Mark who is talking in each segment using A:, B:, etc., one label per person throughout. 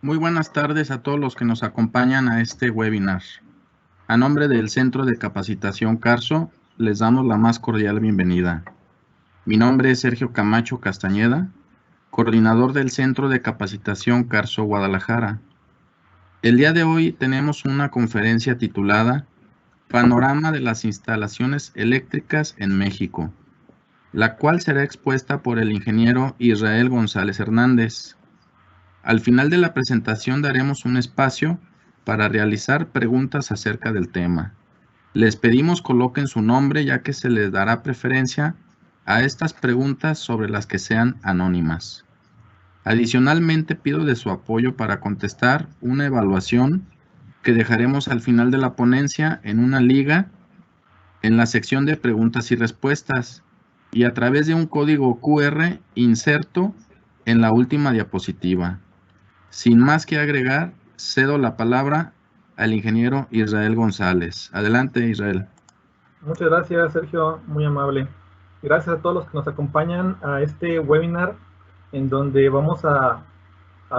A: Muy buenas tardes a todos los que nos acompañan a este webinar. A nombre del Centro de Capacitación Carso, les damos la más cordial bienvenida. Mi nombre es Sergio Camacho Castañeda, coordinador del Centro de Capacitación Carso Guadalajara. El día de hoy tenemos una conferencia titulada Panorama de las instalaciones eléctricas en México, la cual será expuesta por el ingeniero Israel González Hernández. Al final de la presentación daremos un espacio para realizar preguntas acerca del tema. Les pedimos coloquen su nombre ya que se les dará preferencia a estas preguntas sobre las que sean anónimas. Adicionalmente pido de su apoyo para contestar una evaluación que dejaremos al final de la ponencia en una liga en la sección de preguntas y respuestas y a través de un código QR inserto en la última diapositiva. Sin más que agregar, cedo la palabra al ingeniero Israel González. Adelante, Israel.
B: Muchas gracias, Sergio, muy amable. Gracias a todos los que nos acompañan a este webinar en donde vamos a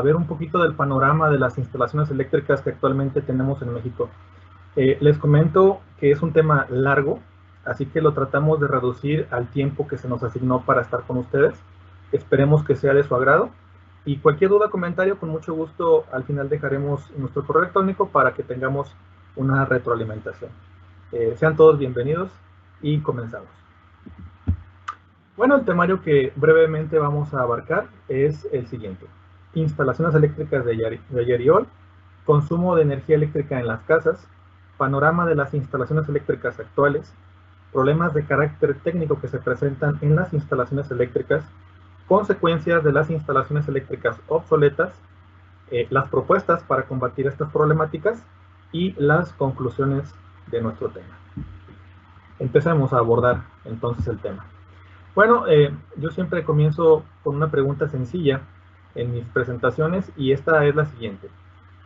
B: ver un poquito del panorama de las instalaciones eléctricas que actualmente tenemos en México. Les comento que es un tema largo, así que lo tratamos de reducir al tiempo que se nos asignó para estar con ustedes. Esperemos que sea de su agrado. Y cualquier duda o comentario, con mucho gusto, al final dejaremos nuestro correo electrónico para que tengamos una retroalimentación. Sean todos bienvenidos y comenzamos. Bueno, el temario que brevemente vamos a abarcar es el siguiente. Instalaciones eléctricas de ayer y hoy, consumo de energía eléctrica en las casas, panorama de las instalaciones eléctricas actuales, problemas de carácter técnico que se presentan en las instalaciones eléctricas, consecuencias de las instalaciones eléctricas obsoletas, las propuestas para combatir estas problemáticas y las conclusiones de nuestro tema. Empecemos a abordar entonces el tema. Bueno, yo siempre comienzo con una pregunta sencilla en mis presentaciones y esta es la siguiente.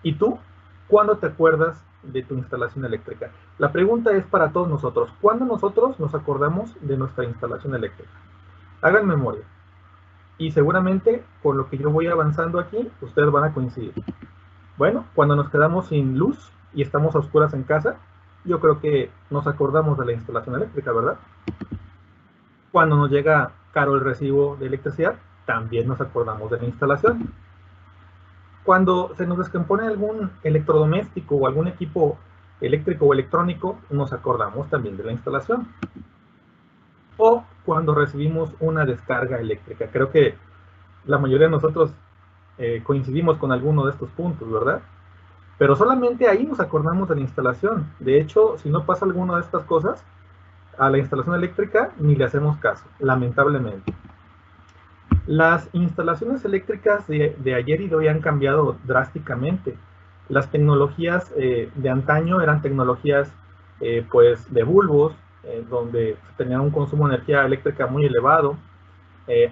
B: ¿Y tú cuándo te acuerdas de tu instalación eléctrica? La pregunta es para todos nosotros. ¿Cuándo nosotros nos acordamos de nuestra instalación eléctrica? Hagan memoria. Y seguramente con lo que yo voy avanzando aquí, ustedes van a coincidir. Bueno, cuando nos quedamos sin luz y estamos a oscuras en casa, yo creo que nos acordamos de la instalación eléctrica, ¿verdad? Cuando nos llega caro el recibo de electricidad, también nos acordamos de la instalación. Cuando se nos descompone algún electrodoméstico o algún equipo eléctrico o electrónico, nos acordamos también de la instalación. O cuando recibimos una descarga eléctrica. Creo que la mayoría de nosotros coincidimos con alguno de estos puntos, ¿verdad? Pero solamente ahí nos acordamos de la instalación. De hecho, si no pasa alguna de estas cosas, a la instalación eléctrica ni le hacemos caso, lamentablemente. Las instalaciones eléctricas de ayer y de hoy han cambiado drásticamente. Las tecnologías de antaño eran tecnologías pues de bulbos, donde tenía un consumo de energía eléctrica muy elevado,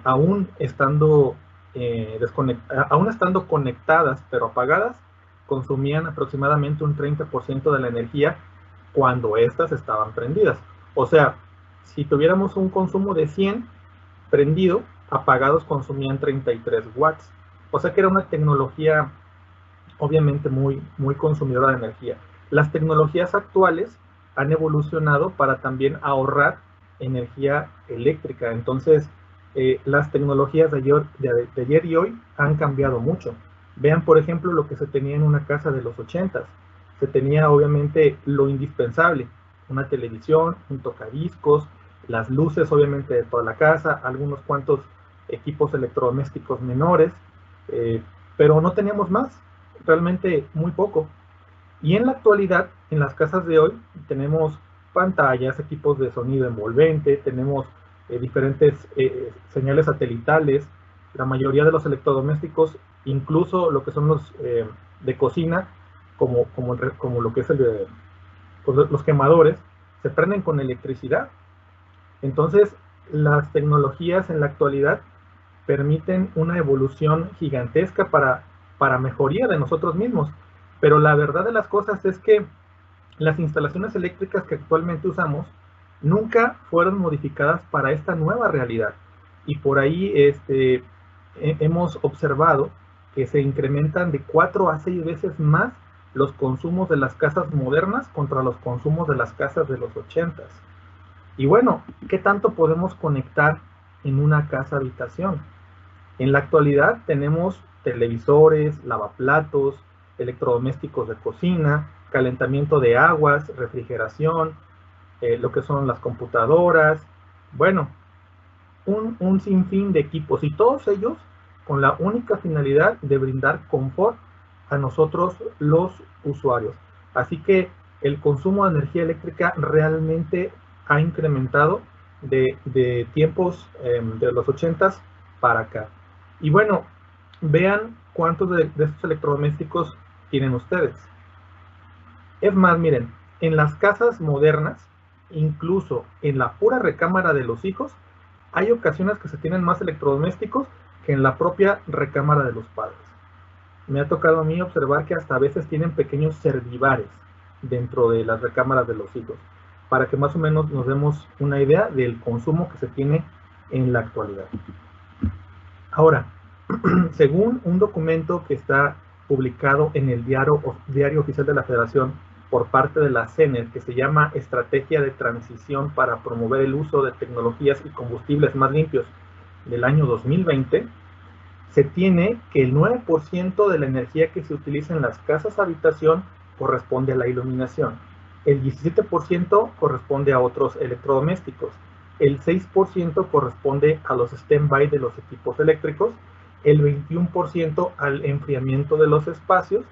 B: aún estando conectadas pero apagadas, consumían aproximadamente un 30% de la energía cuando estas estaban prendidas. O sea, si tuviéramos un consumo de 100 prendido, apagados consumían 33 watts. O sea que era una tecnología obviamente muy consumidora de energía. Las tecnologías actuales han evolucionado para también ahorrar energía eléctrica. Entonces, las tecnologías de ayer y hoy han cambiado mucho. Vean, por ejemplo, lo que se tenía en una casa de los 80s. Se tenía obviamente lo indispensable, una televisión, un tocadiscos, las luces obviamente de toda la casa, algunos cuantos equipos electrodomésticos menores, pero no teníamos más, realmente muy poco. Y en la actualidad, en las casas de hoy, tenemos pantallas, equipos de sonido envolvente, tenemos diferentes señales satelitales, la mayoría de los electrodomésticos, incluso lo que son los de cocina, como lo que es los quemadores, se prenden con electricidad. Entonces, las tecnologías en la actualidad permiten una evolución gigantesca para mejoría de nosotros mismos. Pero la verdad de las cosas es que las instalaciones eléctricas que actualmente usamos nunca fueron modificadas para esta nueva realidad. Y por ahí hemos observado que se incrementan de 4 a 6 veces más los consumos de las casas modernas contra los consumos de las casas de los 80s. Y bueno, ¿qué tanto podemos conectar en una casa habitación? En la actualidad tenemos televisores, lavaplatos, electrodomésticos de cocina, calentamiento de aguas, refrigeración, lo que son las computadoras, bueno, un sinfín de equipos y todos ellos con la única finalidad de brindar confort a nosotros los usuarios. Así que el consumo de energía eléctrica realmente ha incrementado de tiempos de los 80s para acá. Y bueno, vean cuántos de estos electrodomésticos tienen ustedes. Es más, miren, en las casas modernas, incluso en la pura recámara de los hijos, hay ocasiones que se tienen más electrodomésticos que en la propia recámara de los padres. Me ha tocado a mí observar que hasta a veces tienen pequeños servivares dentro de las recámaras de los hijos, para que más o menos nos demos una idea del consumo que se tiene en la actualidad. Ahora, según un documento que está publicado en el Diario Oficial de la Federación por parte de la CENER, que se llama Estrategia de Transición para promover el uso de tecnologías y combustibles más limpios del año 2020, se tiene que el 9% de la energía que se utiliza en las casas habitación corresponde a la iluminación, el 17% corresponde a otros electrodomésticos, el 6% corresponde a los stand-by de los equipos eléctricos, el 21% al enfriamiento de los espacios,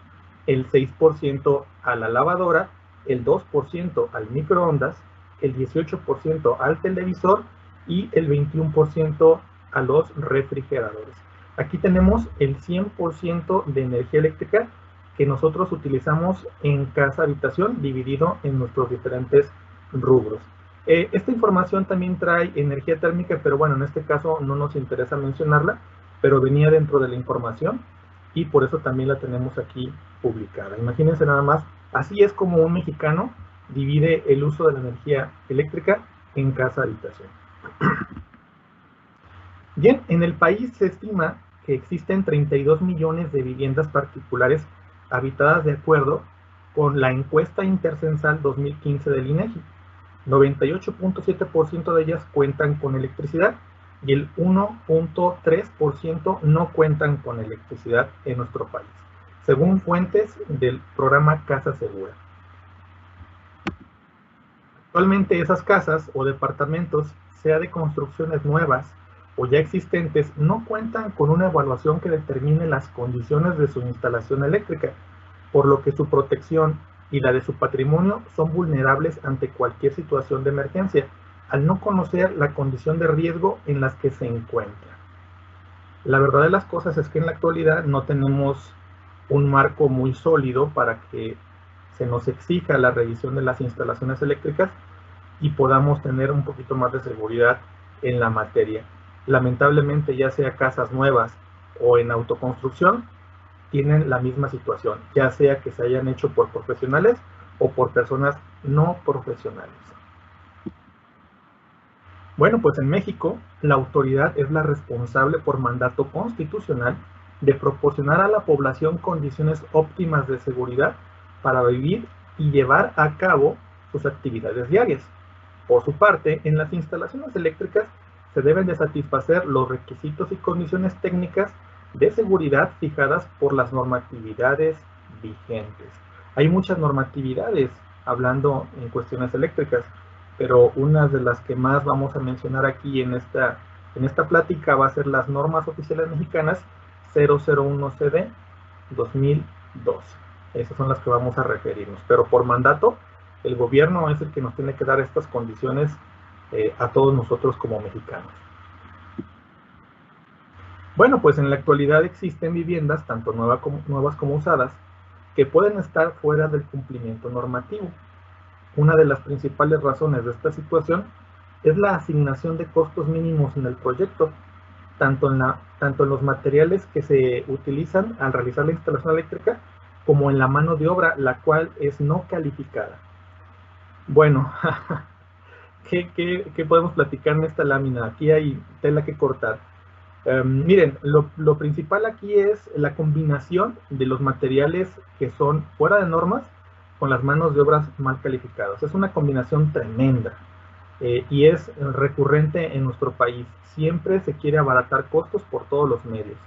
B: el 6% a la lavadora, el 2% al microondas, el 18% al televisor y el 21% a los refrigeradores. Aquí tenemos el 100% de energía eléctrica que nosotros utilizamos en casa habitación dividido en nuestros diferentes rubros. Esta información también trae energía térmica, pero bueno, en este caso no nos interesa mencionarla, pero venía dentro de la información y por eso también la tenemos aquí publicada. Imagínense nada más, así es como un mexicano divide el uso de la energía eléctrica en casa habitación. Bien, en el país se estima que existen 32 millones de viviendas particulares habitadas de acuerdo con la encuesta intercensal 2015 del INEGI. 98.7% de ellas cuentan con electricidad y el 1.3% no cuentan con electricidad en nuestro país, según fuentes del programa Casa Segura. Actualmente esas casas o departamentos, sea de construcciones nuevas o ya existentes, no cuentan con una evaluación que determine las condiciones de su instalación eléctrica, por lo que su protección y la de su patrimonio son vulnerables ante cualquier situación de emergencia, al no conocer la condición de riesgo en las que se encuentra. La verdad de las cosas es que en la actualidad no tenemos un marco muy sólido para que se nos exija la revisión de las instalaciones eléctricas y podamos tener un poquito más de seguridad en la materia. Lamentablemente, ya sea casas nuevas o en autoconstrucción, tienen la misma situación, ya sea que se hayan hecho por profesionales o por personas no profesionales. Bueno, pues en México, la autoridad es la responsable por mandato constitucional de proporcionar a la población condiciones óptimas de seguridad para vivir y llevar a cabo sus actividades diarias. Por su parte, en las instalaciones eléctricas se deben de satisfacer los requisitos y condiciones técnicas de seguridad fijadas por las normatividades vigentes. Hay muchas normatividades hablando en cuestiones eléctricas, pero una de las que más vamos a mencionar aquí en esta plática va a ser las normas oficiales mexicanas 001 CD 2012. Esas son las que vamos a referirnos, pero por mandato el gobierno es el que nos tiene que dar estas condiciones a todos nosotros como mexicanos. Bueno, pues en la actualidad existen viviendas, tanto nuevas como usadas, que pueden estar fuera del cumplimiento normativo. Una de las principales razones de esta situación es la asignación de costos mínimos en el proyecto, tanto en los materiales que se utilizan al realizar la instalación eléctrica, como en la mano de obra, la cual es no calificada. Bueno, ¿qué podemos platicar en esta lámina? Aquí hay tela que cortar. Miren, lo principal aquí es la combinación de los materiales que son fuera de normas con las manos de obras mal calificadas. Es una combinación tremenda y es recurrente en nuestro país. Siempre se quiere abaratar costos por todos los medios.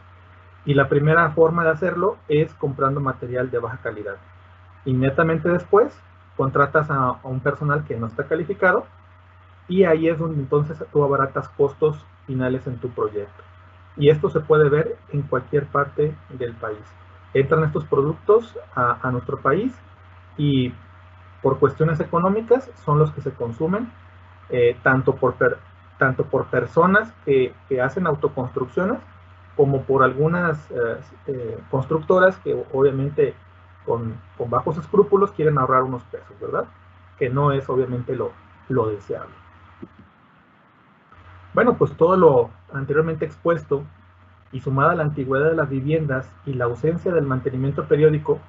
B: Y la primera forma de hacerlo es comprando material de baja calidad. Inmediatamente después, contratas a un personal que no está calificado y ahí es donde entonces tú abaratas costos finales en tu proyecto. Y esto se puede ver en cualquier parte del país. Entran estos productos a nuestro país y por cuestiones económicas son los que se consumen, tanto por personas que hacen autoconstrucciones como por algunas constructoras que obviamente con bajos escrúpulos quieren ahorrar unos pesos, ¿verdad? Que no es obviamente lo deseable. Bueno, pues todo lo anteriormente expuesto y sumada a la antigüedad de las viviendas y la ausencia del mantenimiento periódico,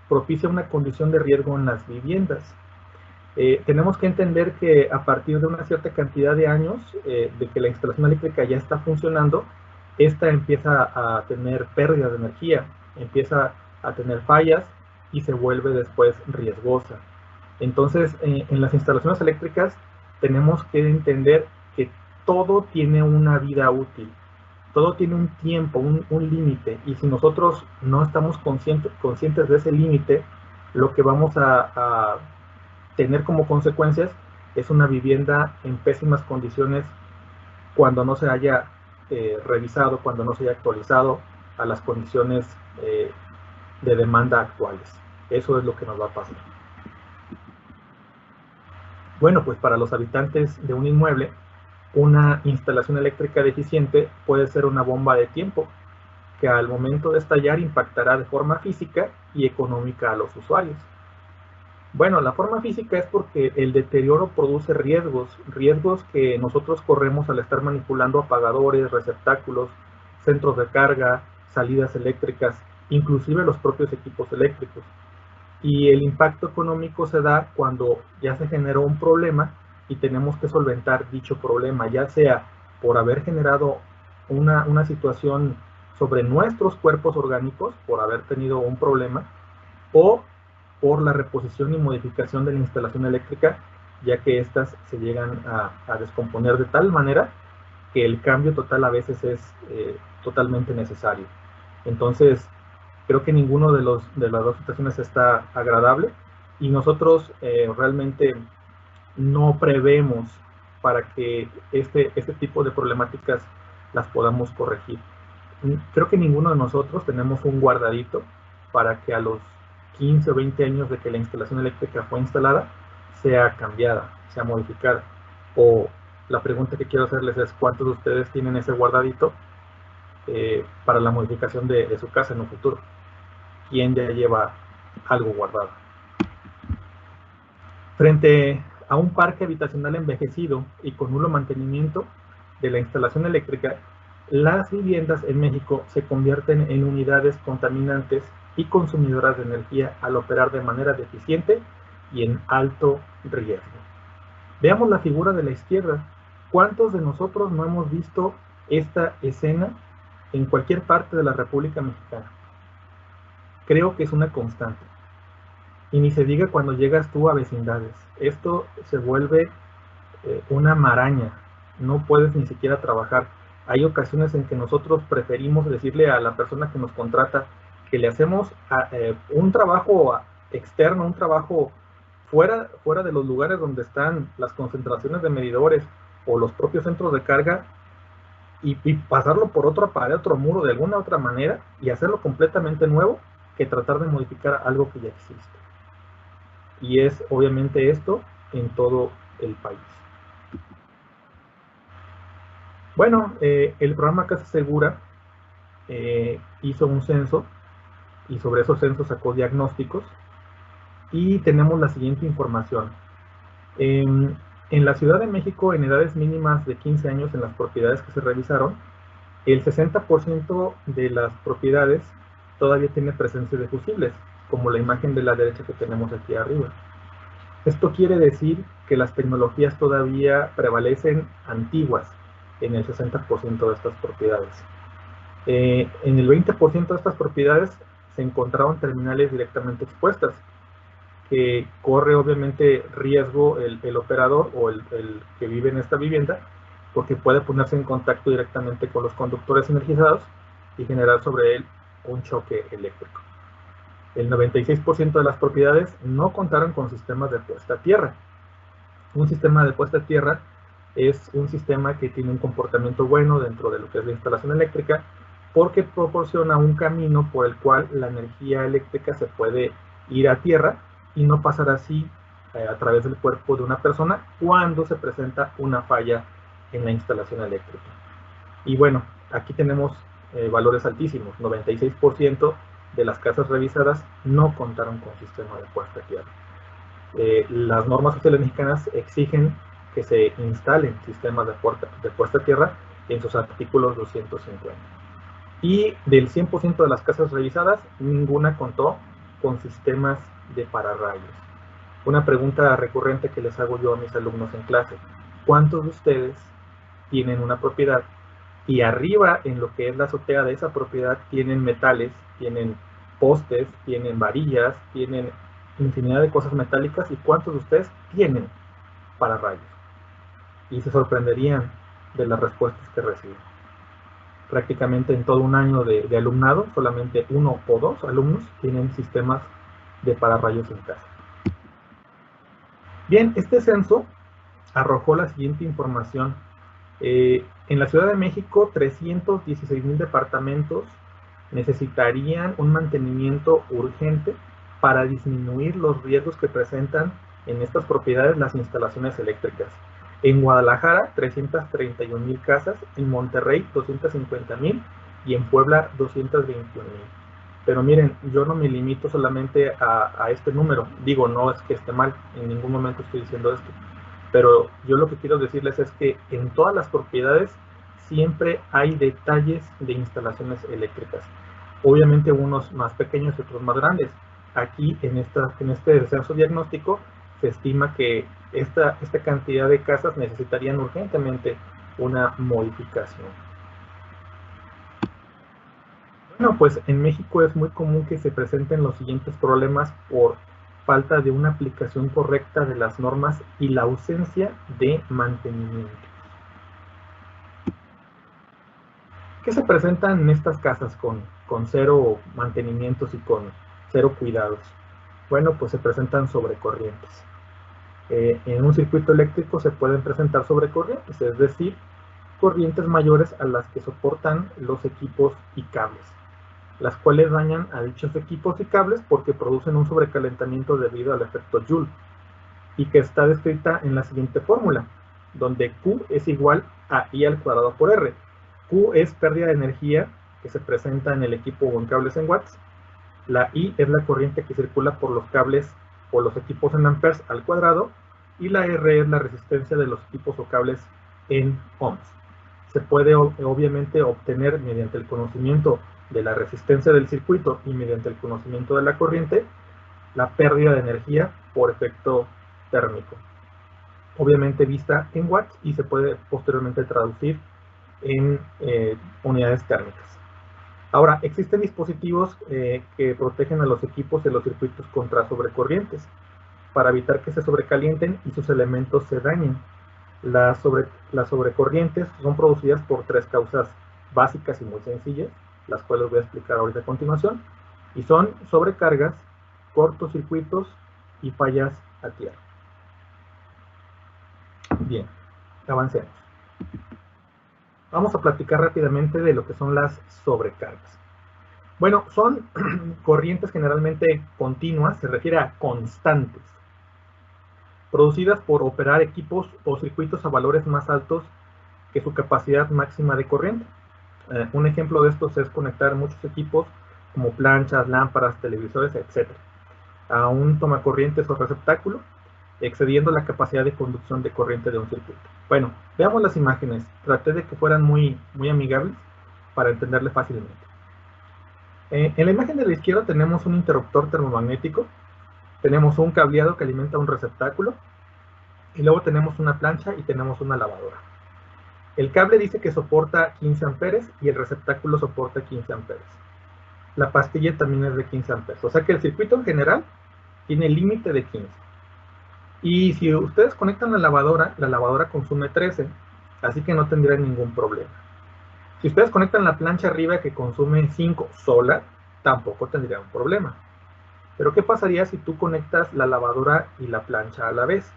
B: propicia una condición de riesgo en las viviendas. Tenemos que entender que a partir de una cierta cantidad de años de que la instalación eléctrica ya está funcionando, esta empieza a tener pérdida de energía, empieza a tener fallas y se vuelve después riesgosa. Entonces, en las instalaciones eléctricas tenemos que entender que todo tiene una vida útil, todo tiene un tiempo, un límite, y si nosotros no estamos conscientes de ese límite, lo que vamos a tener como consecuencias es una vivienda en pésimas condiciones cuando no se haya revisado, cuando no se haya actualizado a las condiciones de demanda actuales. Eso es lo que nos va a pasar. Bueno, pues para los habitantes de un inmueble, una instalación eléctrica deficiente puede ser una bomba de tiempo que al momento de estallar impactará de forma física y económica a los usuarios. Bueno, la forma física es porque el deterioro produce riesgos que nosotros corremos al estar manipulando apagadores, receptáculos, centros de carga, salidas eléctricas, inclusive los propios equipos eléctricos. Y el impacto económico se da cuando ya se generó un problema y tenemos que solventar dicho problema, ya sea por haber generado una situación sobre nuestros cuerpos orgánicos, por haber tenido un problema, o por la reposición y modificación de la instalación eléctrica, ya que éstas se llegan a descomponer de tal manera que el cambio total a veces es totalmente necesario. Entonces, creo que ninguno de las dos situaciones está agradable y nosotros realmente no prevemos para que este tipo de problemáticas las podamos corregir. Creo que ninguno de nosotros tenemos un guardadito para que a los 15 o 20 años de que la instalación eléctrica fue instalada sea cambiada, sea modificada. O la pregunta que quiero hacerles es ¿cuántos de ustedes tienen ese guardadito para la modificación de su casa en un futuro? ¿Quién ya lleva algo guardado? Frente a un parque habitacional envejecido y con nulo mantenimiento de la instalación eléctrica, las viviendas en México se convierten en unidades contaminantes y consumidoras de energía al operar de manera deficiente y en alto riesgo. Veamos la figura de la izquierda. ¿Cuántos de nosotros no hemos visto esta escena en cualquier parte de la República Mexicana? Creo que es una constante. Y ni se diga cuando llegas tú a vecindades. Esto se vuelve una maraña. No puedes ni siquiera trabajar. Hay ocasiones en que nosotros preferimos decirle a la persona que nos contrata que le hacemos un trabajo externo, un trabajo fuera de los lugares donde están las concentraciones de medidores o los propios centros de carga y pasarlo por otra pared, otro muro de alguna otra manera y hacerlo completamente nuevo que tratar de modificar algo que ya existe. Y es obviamente esto en todo el país. Bueno, el programa Casa Segura hizo un censo y sobre esos censos sacó diagnósticos y tenemos la siguiente información. En la Ciudad de México, en edades mínimas de 15 años en las propiedades que se revisaron, el 60% de las propiedades todavía tiene presencia de fusibles, como la imagen de la derecha que tenemos aquí arriba. Esto quiere decir que las tecnologías todavía prevalecen antiguas en el 60% de estas propiedades. En el 20% de estas propiedades se encontraron terminales directamente expuestas, que corre obviamente riesgo el operador o el que vive en esta vivienda, porque puede ponerse en contacto directamente con los conductores energizados y generar sobre él un choque eléctrico. El 96% de las propiedades no contaron con sistemas de puesta a tierra. Un sistema de puesta a tierra es un sistema que tiene un comportamiento bueno dentro de lo que es la instalación eléctrica, porque proporciona un camino por el cual la energía eléctrica se puede ir a tierra y no pasar así a través del cuerpo de una persona cuando se presenta una falla en la instalación eléctrica. Y bueno, aquí tenemos valores altísimos. 96% de las casas revisadas no contaron con sistema de puesta a tierra. Las normas sociales mexicanas exigen que se instalen sistemas de puesta a tierra en sus artículos 250. Y del 100% de las casas revisadas, ninguna contó con sistemas de pararrayos. Una pregunta recurrente que les hago yo a mis alumnos en clase: ¿cuántos de ustedes tienen una propiedad y arriba en lo que es la azotea de esa propiedad tienen metales, tienen postes, tienen varillas, tienen infinidad de cosas metálicas, y cuántos de ustedes tienen pararrayos? Y se sorprenderían de las respuestas que reciben. Prácticamente en todo un año de alumnado, solamente 1 o 2 alumnos tienen sistemas de pararrayos en casa. Bien, este censo arrojó la siguiente información. En la Ciudad de México, 316,000 departamentos necesitarían un mantenimiento urgente para disminuir los riesgos que presentan en estas propiedades las instalaciones eléctricas. En Guadalajara, 331,000 casas, en Monterrey, 250,000 y en Puebla, 221,000. Pero miren, yo no me limito solamente a este número. Digo, no es que esté mal, en ningún momento estoy diciendo esto. Pero yo lo que quiero decirles es que en todas las propiedades siempre hay detalles de instalaciones eléctricas. Obviamente unos más pequeños y otros más grandes. Aquí en este censo diagnóstico se estima que esta cantidad de casas necesitarían urgentemente una modificación. Bueno, pues en México es muy común que se presenten los siguientes problemas por falta de una aplicación correcta de las normas y la ausencia de mantenimiento. ¿Qué se presentan en estas casas con cero mantenimientos y con cero cuidados? Bueno, pues se presentan sobrecorrientes. En un circuito eléctrico se pueden presentar sobrecorrientes, es decir, corrientes mayores a las que soportan los equipos y cables, las cuales dañan a dichos equipos y cables porque producen un sobrecalentamiento debido al efecto Joule, y que está descrita en la siguiente fórmula, donde Q es igual a I al cuadrado por R. Q es pérdida de energía que se presenta en el equipo o en cables en watts. La I es la corriente que circula por los cables o los equipos en amperes al cuadrado, y la R es la resistencia de los equipos o cables en ohms. Se puede obviamente obtener mediante el conocimiento de la resistencia del circuito y mediante el conocimiento de la corriente la pérdida de energía por efecto térmico, obviamente vista en watts, y se puede posteriormente traducir en unidades térmicas. Ahora, existen dispositivos que protegen a los equipos y los circuitos contra sobrecorrientes para evitar que se sobrecalienten y sus elementos se dañen. Las sobrecorrientes son producidas por 3 causas básicas y muy sencillas, las cuales voy a explicar ahorita a continuación, y son sobrecargas, cortocircuitos y fallas a tierra. Bien, avancemos. Vamos a platicar rápidamente de lo que son las sobrecargas. Bueno, son corrientes generalmente continuas, se refiere a constantes, producidas por operar equipos o circuitos a valores más altos que su capacidad máxima de corriente. Un ejemplo de estos es conectar muchos equipos como planchas, lámparas, televisores, etc. a un tomacorrientes o receptáculo, excediendo la capacidad de conducción de corriente de un circuito. Bueno, veamos las imágenes. Traté de que fueran muy amigables para entenderle fácilmente. En la imagen de la izquierda tenemos un interruptor termomagnético, tenemos un cableado que alimenta un receptáculo, y luego tenemos una plancha y tenemos una lavadora. El cable dice que soporta 15 amperes y el receptáculo soporta 15 amperes. La pastilla también es de 15 amperes. O sea que el circuito en general tiene límite de 15. Y si ustedes conectan la lavadora consume 13, así que no tendrían ningún problema. Si ustedes conectan la plancha arriba que consume 5 sola, tampoco tendrían un problema. Pero ¿qué pasaría si tú conectas la lavadora y la plancha a la vez?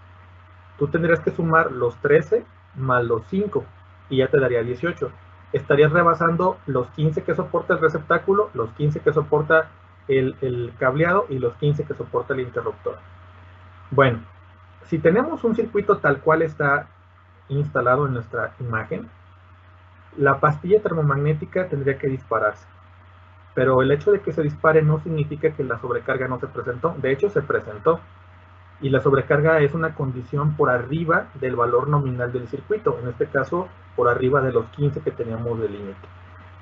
B: Tú tendrías que sumar los 13 más los 5 y ya te daría 18. Estarías rebasando los 15 que soporta el receptáculo, los 15 que soporta el cableado y los 15 que soporta el interruptor. Bueno, si tenemos un circuito tal cual está instalado en nuestra imagen, la pastilla termomagnética tendría que dispararse. Pero el hecho de que se dispare no significa que la sobrecarga no se presentó. De hecho, se presentó. Y la sobrecarga es una condición por arriba del valor nominal del circuito. En este caso, por arriba de los 15 que teníamos de límite.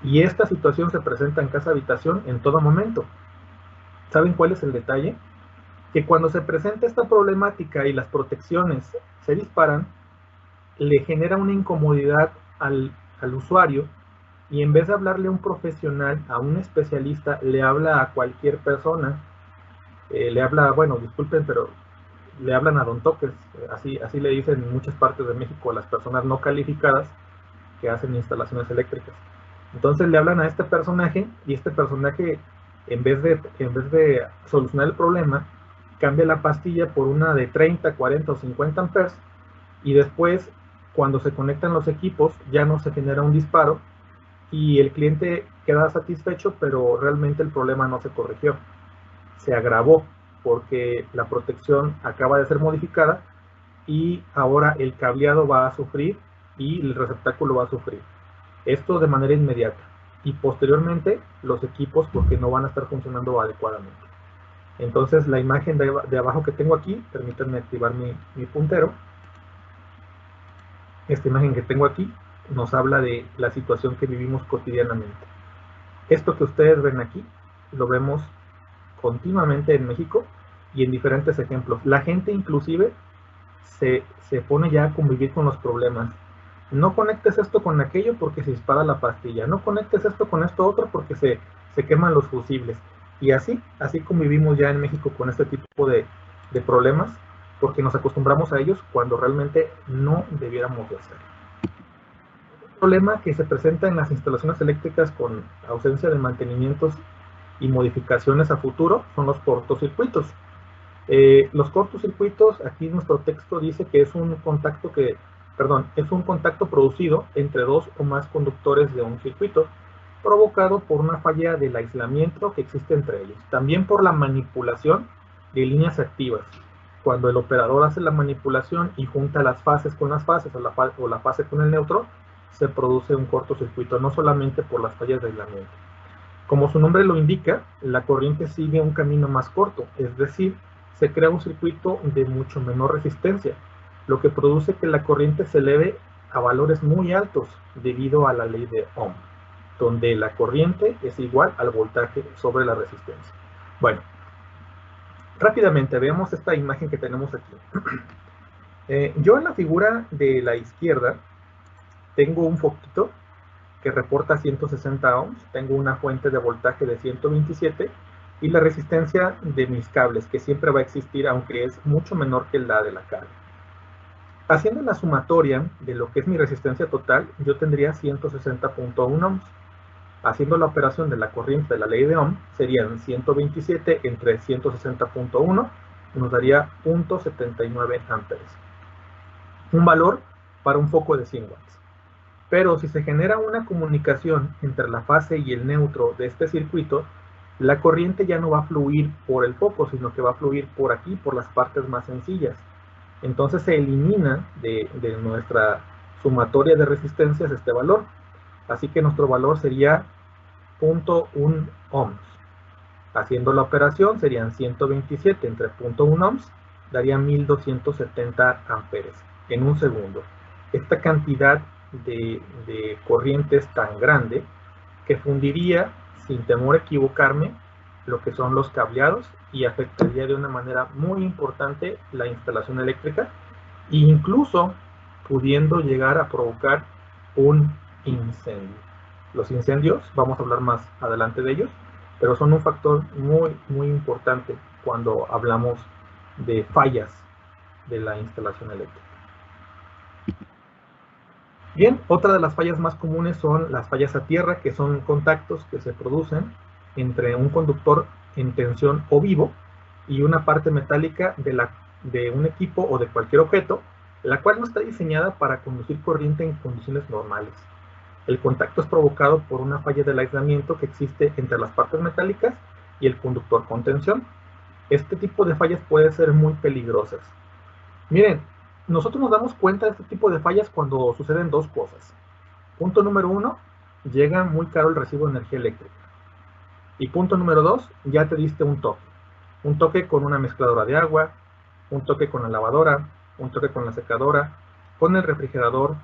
B: Y esta situación se presenta en casa habitación en todo momento. ¿Saben cuál es el detalle? Que cuando se presenta esta problemática y las protecciones se disparan, le genera una incomodidad al usuario, y en vez de hablarle a un profesional, a un especialista, le habla a cualquier persona. Le habla, bueno, disculpen, pero le hablan a don toques, así le dicen en muchas partes de México a las personas no calificadas que hacen instalaciones eléctricas. Entonces le hablan a este personaje, y este personaje, en vez de solucionar el problema, cambia la pastilla por una de 30, 40 o 50 amperes, y después, cuando se conectan los equipos, ya no se genera un disparo, y el cliente queda satisfecho, pero realmente el problema no se corrigió. Se agravó, porque la protección acaba de ser modificada, y ahora el cableado va a sufrir, y el receptáculo va a sufrir. Esto de manera inmediata. Y posteriormente, los equipos, porque no van a estar funcionando adecuadamente. Entonces, la imagen de abajo que tengo aquí, permítanme activar mi puntero. Esta imagen que tengo aquí nos habla de la situación que vivimos cotidianamente. Esto que ustedes ven aquí, lo vemos continuamente en México y en diferentes ejemplos. La gente inclusive se pone ya a convivir con los problemas. No conectes esto con aquello porque se dispara la pastilla. No conectes esto con esto otro porque se queman los fusibles. Y así convivimos ya en México con este tipo de problemas, porque nos acostumbramos a ellos cuando realmente no debiéramos de hacerlo. Un problema que se presenta en las instalaciones eléctricas con ausencia de mantenimientos y modificaciones a futuro son los cortocircuitos. Los cortocircuitos, aquí nuestro texto dice que es un contacto producido entre dos o más conductores de un circuito, provocado por una falla del aislamiento que existe entre ellos. También por la manipulación de líneas activas. Cuando el operador hace la manipulación y junta las fases con las fases o la fase con el neutro, se produce un cortocircuito, no solamente por las fallas de aislamiento. Como su nombre lo indica, la corriente sigue un camino más corto, es decir, se crea un circuito de mucho menor resistencia, lo que produce que la corriente se eleve a valores muy altos debido a la ley de Ohm, donde la corriente es igual al voltaje sobre la resistencia. Bueno, rápidamente veamos esta imagen que tenemos aquí. Yo en la figura de la izquierda tengo un foquito que reporta 160 ohms, tengo una fuente de voltaje de 127 y la resistencia de mis cables, que siempre va a existir, aunque es mucho menor que la de la carga. Haciendo la sumatoria de lo que es mi resistencia total, yo tendría 160.1 ohms. Haciendo la operación de la corriente de la ley de Ohm, serían 127 entre 160.1, nos daría 0.79 amperes. Un valor para un foco de 100 watts. Pero si se genera una comunicación entre la fase y el neutro de este circuito, la corriente ya no va a fluir por el foco, sino que va a fluir por aquí, por las partes más sencillas. Entonces se elimina de nuestra sumatoria de resistencias este valor. Así que nuestro valor sería 0.1 ohms. Haciendo la operación serían 127 entre 0.1 ohms, daría 1270 amperes en un segundo. Esta cantidad de corriente es tan grande que fundiría, sin temor a equivocarme, lo que son los cableados y afectaría de una manera muy importante la instalación eléctrica, e incluso pudiendo llegar a provocar un incendio. Los incendios, vamos a hablar más adelante de ellos, pero son un factor muy, muy importante cuando hablamos de fallas de la instalación eléctrica. Bien, otra de las fallas más comunes son las fallas a tierra, que son contactos que se producen entre un conductor en tensión o vivo y una parte metálica de un equipo o de cualquier objeto, la cual no está diseñada para conducir corriente en condiciones normales. El contacto es provocado por una falla del aislamiento que existe entre las partes metálicas y el conductor con tensión. Este tipo de fallas puede ser muy peligrosas. Miren, nosotros nos damos cuenta de este tipo de fallas cuando suceden dos cosas. Punto número 1, llega muy caro el recibo de energía eléctrica. Y punto número 2, ya te diste un toque. Un toque con una mezcladora de agua, un toque con la lavadora, un toque con la secadora, con el refrigerador,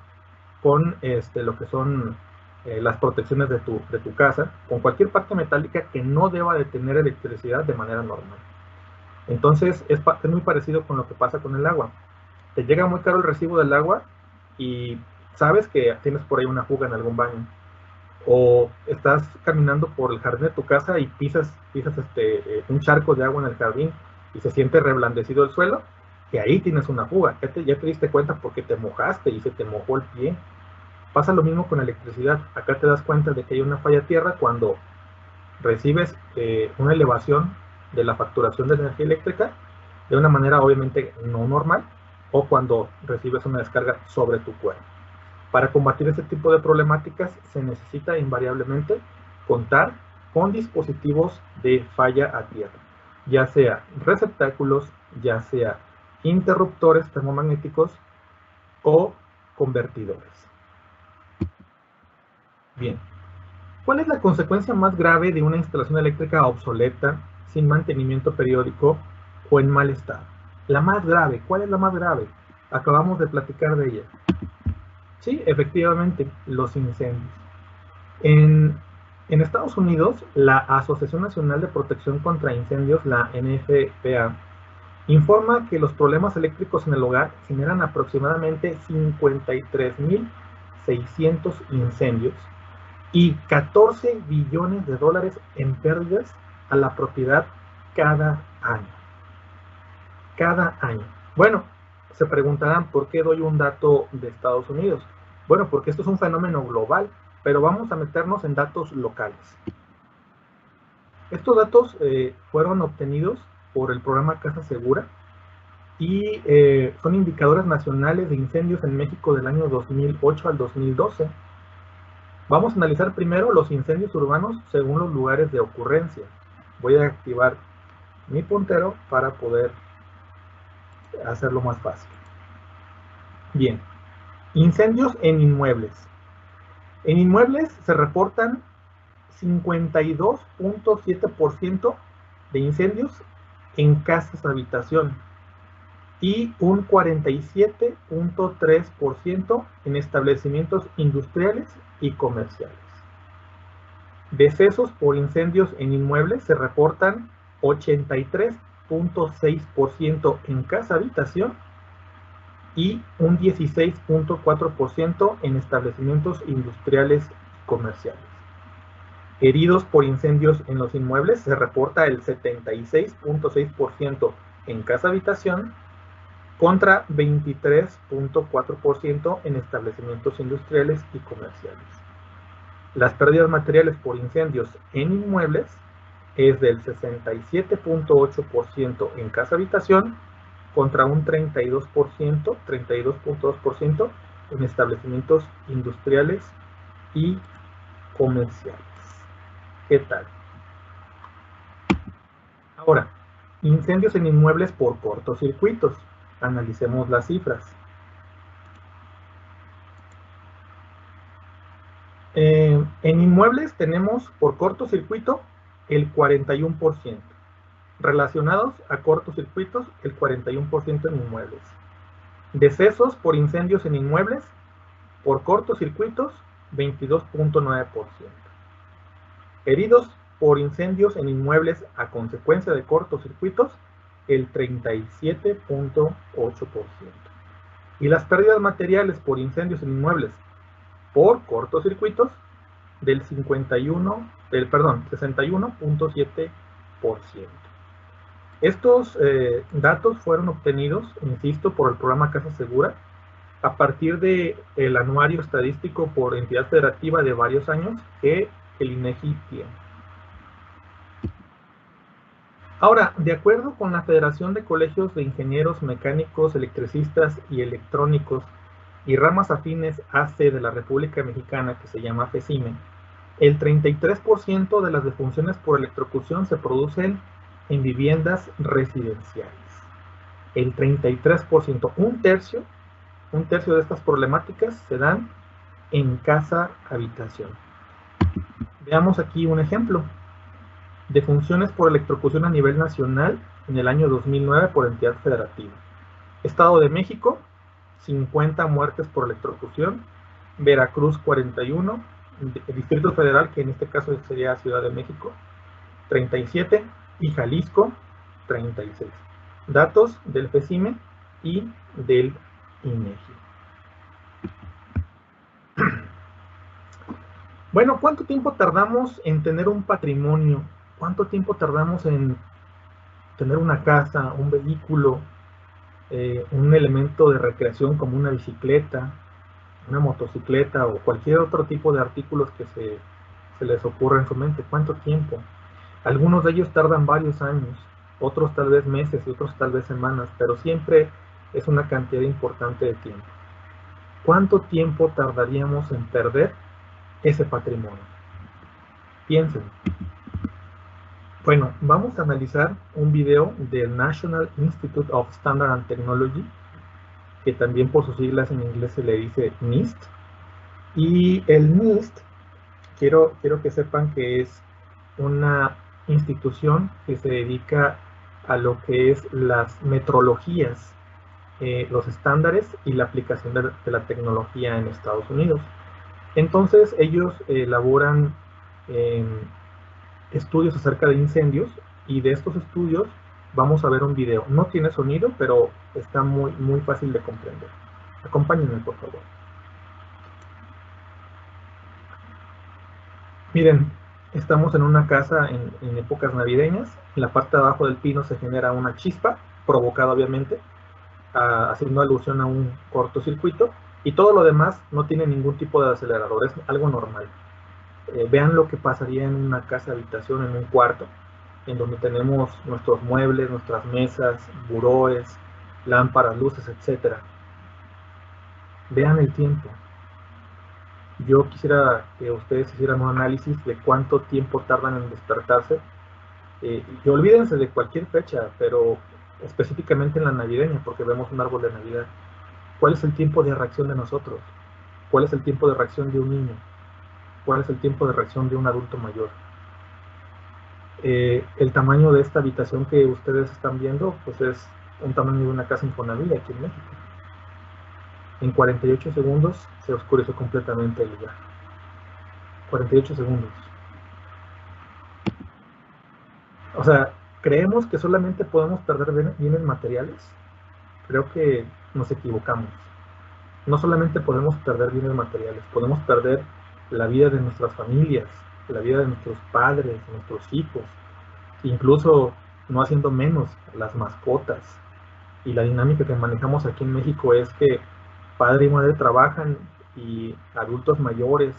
B: con lo que son las protecciones de tu casa, con cualquier parte metálica que no deba de tener electricidad de manera normal. Entonces es muy parecido con lo que pasa con el agua. Te llega muy caro el recibo del agua y sabes que tienes por ahí una fuga en algún baño. O estás caminando por el jardín de tu casa y pisas un charco de agua en el jardín y se siente reblandecido el suelo, que ahí tienes una fuga. Ya te diste cuenta porque te mojaste y se te mojó el pie. Pasa lo mismo con la electricidad. Acá te das cuenta de que hay una falla a tierra cuando recibes una elevación de la facturación de energía eléctrica de una manera obviamente no normal, o cuando recibes una descarga sobre tu cuerpo. Para combatir este tipo de problemáticas se necesita invariablemente contar con dispositivos de falla a tierra, ya sea receptáculos, ya sea interruptores termomagnéticos o convertidores. Bien, ¿cuál es la consecuencia más grave de una instalación eléctrica obsoleta, sin mantenimiento periódico o en mal estado? La más grave, ¿cuál es la más grave? Acabamos de platicar de ella. Sí, efectivamente, los incendios. En Estados Unidos, la Asociación Nacional de Protección contra Incendios, la NFPA, informa que los problemas eléctricos en el hogar generan aproximadamente 53.600 incendios y 14 billones de dólares en pérdidas a la propiedad cada año. Cada año. Bueno, se preguntarán por qué doy un dato de Estados Unidos. Bueno, porque esto es un fenómeno global, pero vamos a meternos en datos locales. Estos datos fueron obtenidos por el programa Casa Segura y son indicadores nacionales de incendios en México del año 2008 al 2012. Vamos a analizar primero los incendios urbanos según los lugares de ocurrencia. Voy a activar mi puntero para poder hacerlo más fácil. Bien, incendios en inmuebles. En inmuebles se reportan 52.7% de incendios en casas habitación y un 47.3% en establecimientos industriales y comerciales. Decesos por incendios en inmuebles se reportan 83.6% en casa habitación y un 16.4% en establecimientos industriales y comerciales. Heridos por incendios en los inmuebles se reporta el 76.6% en casa habitación contra 23.4% en establecimientos industriales y comerciales. Las pérdidas materiales por incendios en inmuebles es del 67.8% en casa habitación contra un 32.2% en establecimientos industriales y comerciales. ¿Qué tal? Ahora, incendios en inmuebles por cortocircuitos. Analicemos las cifras. En inmuebles tenemos por cortocircuito el 41%. Relacionados a cortocircuitos, el 41% en inmuebles. Decesos por incendios en inmuebles, por cortocircuitos, 22.9%. Heridos por incendios en inmuebles a consecuencia de cortocircuitos, el 37.8%. Y las pérdidas materiales por incendios en inmuebles por cortocircuitos del 61.7%. Estos datos fueron obtenidos, insisto, por el programa Casa Segura a partir del anuario estadístico por entidad federativa de varios años que el INEGI tiene. Ahora, de acuerdo con la Federación de Colegios de Ingenieros Mecánicos, Electricistas y Electrónicos y ramas afines AC de la República Mexicana, que se llama FECIME, el 33% de las defunciones por electrocución se producen en viviendas residenciales. El 33%, un tercio de estas problemáticas se dan en casa-habitación. Veamos aquí un ejemplo. Defunciones por electrocución a nivel nacional en el año 2009 por entidad federativa. Estado de México, 50 muertes por electrocución. Veracruz, 41. Distrito Federal, que en este caso sería Ciudad de México, 37. Y Jalisco, 36. Datos del FECIME y del INEGI. Bueno, ¿cuánto tiempo tardamos en tener un patrimonio? ¿Cuánto tiempo tardamos en tener una casa, un vehículo, un elemento de recreación como una bicicleta, una motocicleta o cualquier otro tipo de artículos que se les ocurra en su mente? ¿Cuánto tiempo? Algunos de ellos tardan varios años, otros tal vez meses y otros tal vez semanas, pero siempre es una cantidad importante de tiempo. ¿Cuánto tiempo tardaríamos en perder ese patrimonio? Piensen. Bueno, vamos a analizar un video del National Institute of Standard and Technology, que también por sus siglas en inglés se le dice NIST. Y el NIST, quiero que sepan que es una institución que se dedica a lo que es las metrologías, los estándares y la aplicación de la tecnología en Estados Unidos. Entonces ellos elaboran estudios acerca de incendios, y de estos estudios vamos a ver un video. No tiene sonido, pero está muy fácil de comprender. Acompáñenme, por favor. Miren, estamos en una casa en épocas navideñas. En la parte de abajo del pino se genera una chispa, provocada obviamente, haciendo alusión a un cortocircuito, y todo lo demás no tiene ningún tipo de acelerador, es algo normal. Vean lo que pasaría en una casa habitación, en un cuarto, en donde tenemos nuestros muebles, nuestras mesas, buróes, lámparas, luces, etc. Vean el tiempo. Yo quisiera que ustedes hicieran un análisis de cuánto tiempo tardan en despertarse. Y olvídense de cualquier fecha, pero específicamente en la navideña, porque vemos un árbol de Navidad. ¿Cuál es el tiempo de reacción de nosotros? ¿Cuál es el tiempo de reacción de un niño? ¿Cuál es el tiempo de reacción de un adulto mayor? El tamaño de esta habitación que ustedes están viendo, pues es un tamaño de una casa Infonavit aquí en México. En 48 segundos se oscureció completamente el lugar. 48 segundos. O sea, ¿creemos que solamente podemos perder bienes materiales? Creo que nos equivocamos. No solamente podemos perder bienes materiales, podemos perder la vida de nuestras familias, la vida de nuestros padres, de nuestros hijos, incluso, no haciendo menos, las mascotas. Y la dinámica que manejamos aquí en México es que padre y madre trabajan y adultos mayores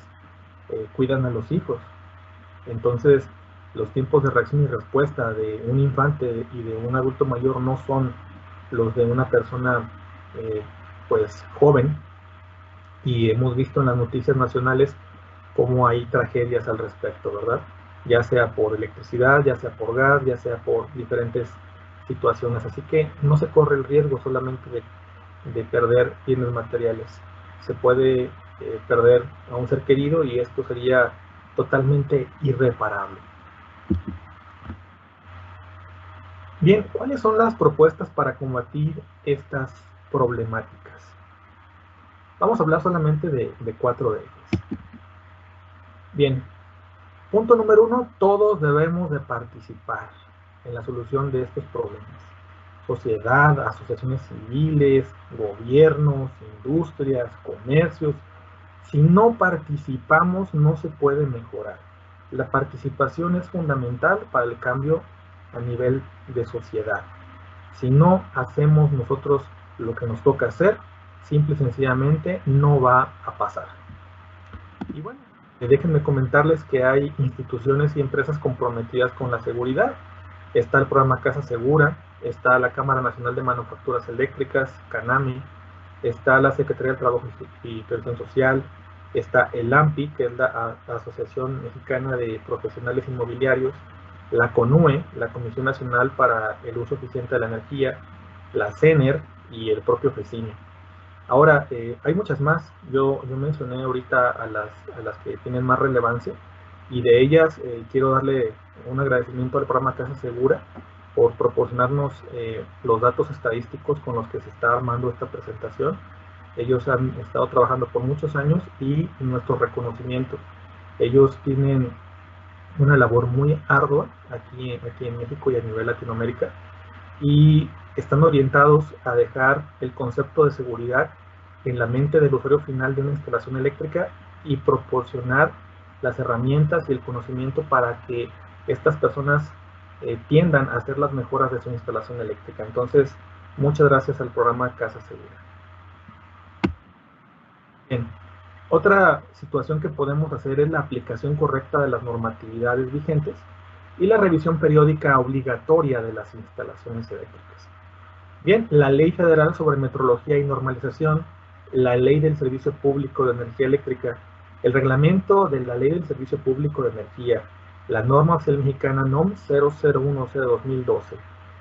B: cuidan a los hijos. Entonces, los tiempos de reacción y respuesta de un infante y de un adulto mayor no son los de una persona pues joven, y hemos visto en las noticias nacionales cómo hay tragedias al respecto, ¿verdad? Ya sea por electricidad, ya sea por gas, ya sea por diferentes situaciones. Así que no se corre el riesgo solamente de perder bienes materiales. Se puede perder a un ser querido, y esto sería totalmente irreparable. Bien, ¿cuáles son las propuestas para combatir estas problemáticas? Vamos a hablar solamente de 4 de ellas. Bien, punto número 1, todos debemos de participar en la solución de estos problemas. Sociedad, asociaciones civiles, gobiernos, industrias, comercios, Si no participamos, no se puede mejorar. La participación es fundamental para el cambio a nivel de sociedad. Si no hacemos nosotros lo que nos toca hacer, simple y sencillamente no va a pasar. Y bueno, déjenme comentarles que hay instituciones y empresas comprometidas con la seguridad. Está el programa Casa Segura, está la Cámara Nacional de Manufacturas Eléctricas, CANAMI, está la Secretaría del Trabajo y Previsión Social, está el AMPI, que es la Asociación Mexicana de Profesionales Inmobiliarios, la CONUE, la Comisión Nacional para el Uso Eficiente de la Energía, la CENER y el propio FECINE. Ahora, hay muchas más. Yo mencioné ahorita a las que tienen más relevancia, y de ellas quiero darle un agradecimiento al programa Casa Segura por proporcionarnos los datos estadísticos con los que se está armando esta presentación. Ellos han estado trabajando por muchos años y nuestro reconocimiento. Ellos tienen una labor muy ardua aquí en México y a nivel Latinoamérica, y están orientados a dejar el concepto de seguridad en la mente del usuario final de una instalación eléctrica y proporcionar las herramientas y el conocimiento para que estas personas tiendan a hacer las mejoras de su instalación eléctrica. Entonces, muchas gracias al programa Casa Segura. Bien, otra situación que podemos hacer es la aplicación correcta de las normatividades vigentes y la revisión periódica obligatoria de las instalaciones eléctricas. Bien, la Ley Federal sobre Metrología y Normalización, la Ley del Servicio Público de Energía Eléctrica, el reglamento de la Ley del Servicio Público de Energía, la norma oficial mexicana NOM 0010-2012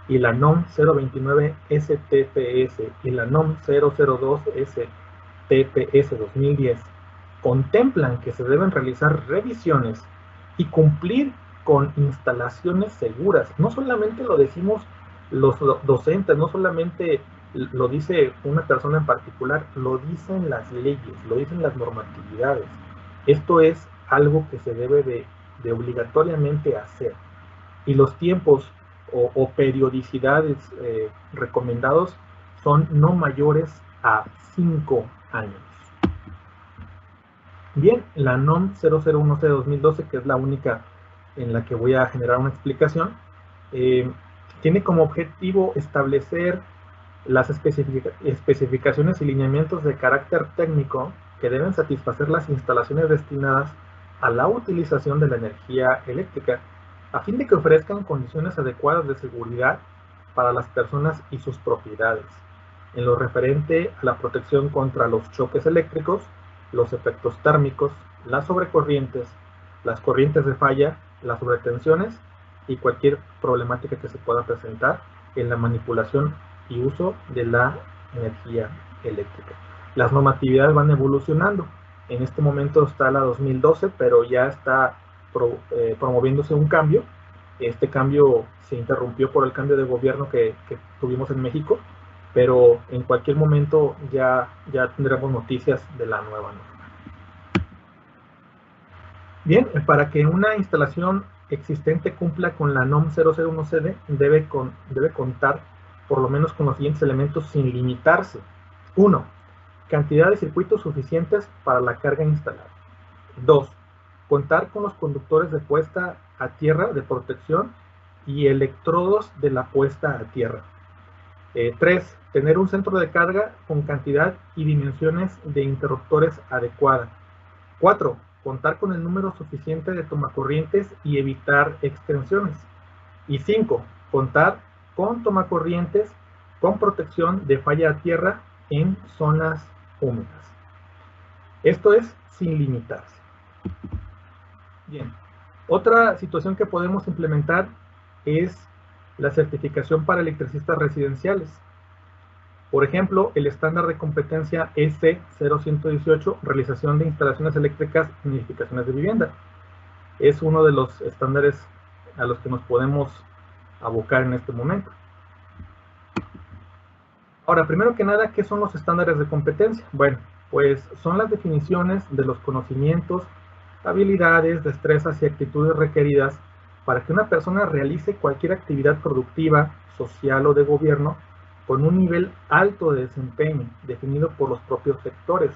B: y la NOM 029 STPS y la NOM 002 STPS 2010 contemplan que se deben realizar revisiones y cumplir con instalaciones seguras. No solamente lo decimos los docentes, no solamente lo dice una persona en particular, lo dicen las leyes, lo dicen las normatividades. Esto es algo que se debe de obligatoriamente hacer. Y los tiempos o periodicidades recomendados son no mayores a 5 años. Bien, la NOM 0010-2012, que es la única en la que voy a generar una explicación, tiene como objetivo establecer las especificaciones y lineamientos de carácter técnico que deben satisfacer las instalaciones destinadas a la utilización de la energía eléctrica, a fin de que ofrezcan condiciones adecuadas de seguridad para las personas y sus propiedades, en lo referente a la protección contra los choques eléctricos, los efectos térmicos, las sobrecorrientes, las corrientes de falla, las sobretensiones y cualquier problemática que se pueda presentar en la manipulación y uso de la energía eléctrica. Las normatividades van evolucionando. En este momento está la 2012, pero ya está promoviéndose un cambio. Este cambio se interrumpió por el cambio de gobierno que tuvimos en México, pero en cualquier momento ya tendremos noticias de la nueva norma. Bien, para que una instalación existente cumpla con la NOM 001CD, debe contar por lo menos con los siguientes elementos sin limitarse. 1. Cantidad de circuitos suficientes para la carga instalada. 2. Contar con los conductores de puesta a tierra de protección y electrodos de la puesta a tierra. 3. Tener un centro de carga con cantidad y dimensiones de interruptores adecuada. 4. Contar con el número suficiente de tomacorrientes y evitar extensiones. Y 5. Contar con tomacorrientes con protección de falla a tierra en zonas húmedas. Esto es sin limitarse. Bien, otra situación que podemos implementar es la certificación para electricistas residenciales. Por ejemplo, el estándar de competencia EC0118, realización de instalaciones eléctricas en edificaciones de vivienda. Es uno de los estándares a los que nos podemos abocar en este momento. Ahora, primero que nada, ¿qué son los estándares de competencia? Bueno, pues son las definiciones de los conocimientos, habilidades, destrezas y actitudes requeridas para que una persona realice cualquier actividad productiva, social o de gobierno con un nivel alto de desempeño definido por los propios sectores.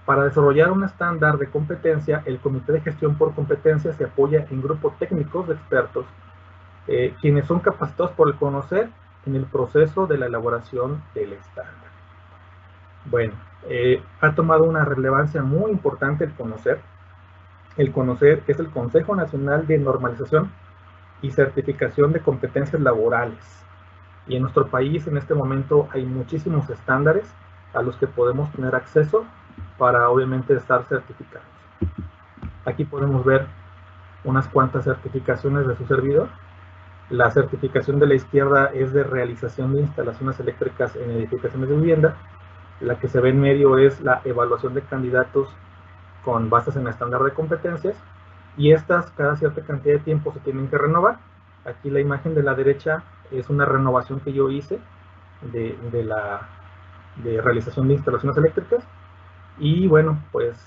B: Para desarrollar un estándar de competencia, el Comité de Gestión por Competencia se apoya en grupos técnicos de expertos, quienes son capacitados por el conocer en el proceso de la elaboración del estándar. Bueno, ha tomado una relevancia muy importante el conocer. El conocer es el Consejo Nacional de Normalización y Certificación de Competencias Laborales. Y en nuestro país en este momento hay muchísimos estándares a los que podemos tener acceso para obviamente estar certificados. Aquí podemos ver unas cuantas certificaciones de su servidor. La certificación de la izquierda es de realización de instalaciones eléctricas en edificaciones de vivienda. La que se ve en medio es la evaluación de candidatos con bases en estándar de competencias, y estas cada cierta cantidad de tiempo se tienen que renovar. Aquí la imagen de la derecha es una renovación que yo hice de realización de instalaciones eléctricas, y bueno, pues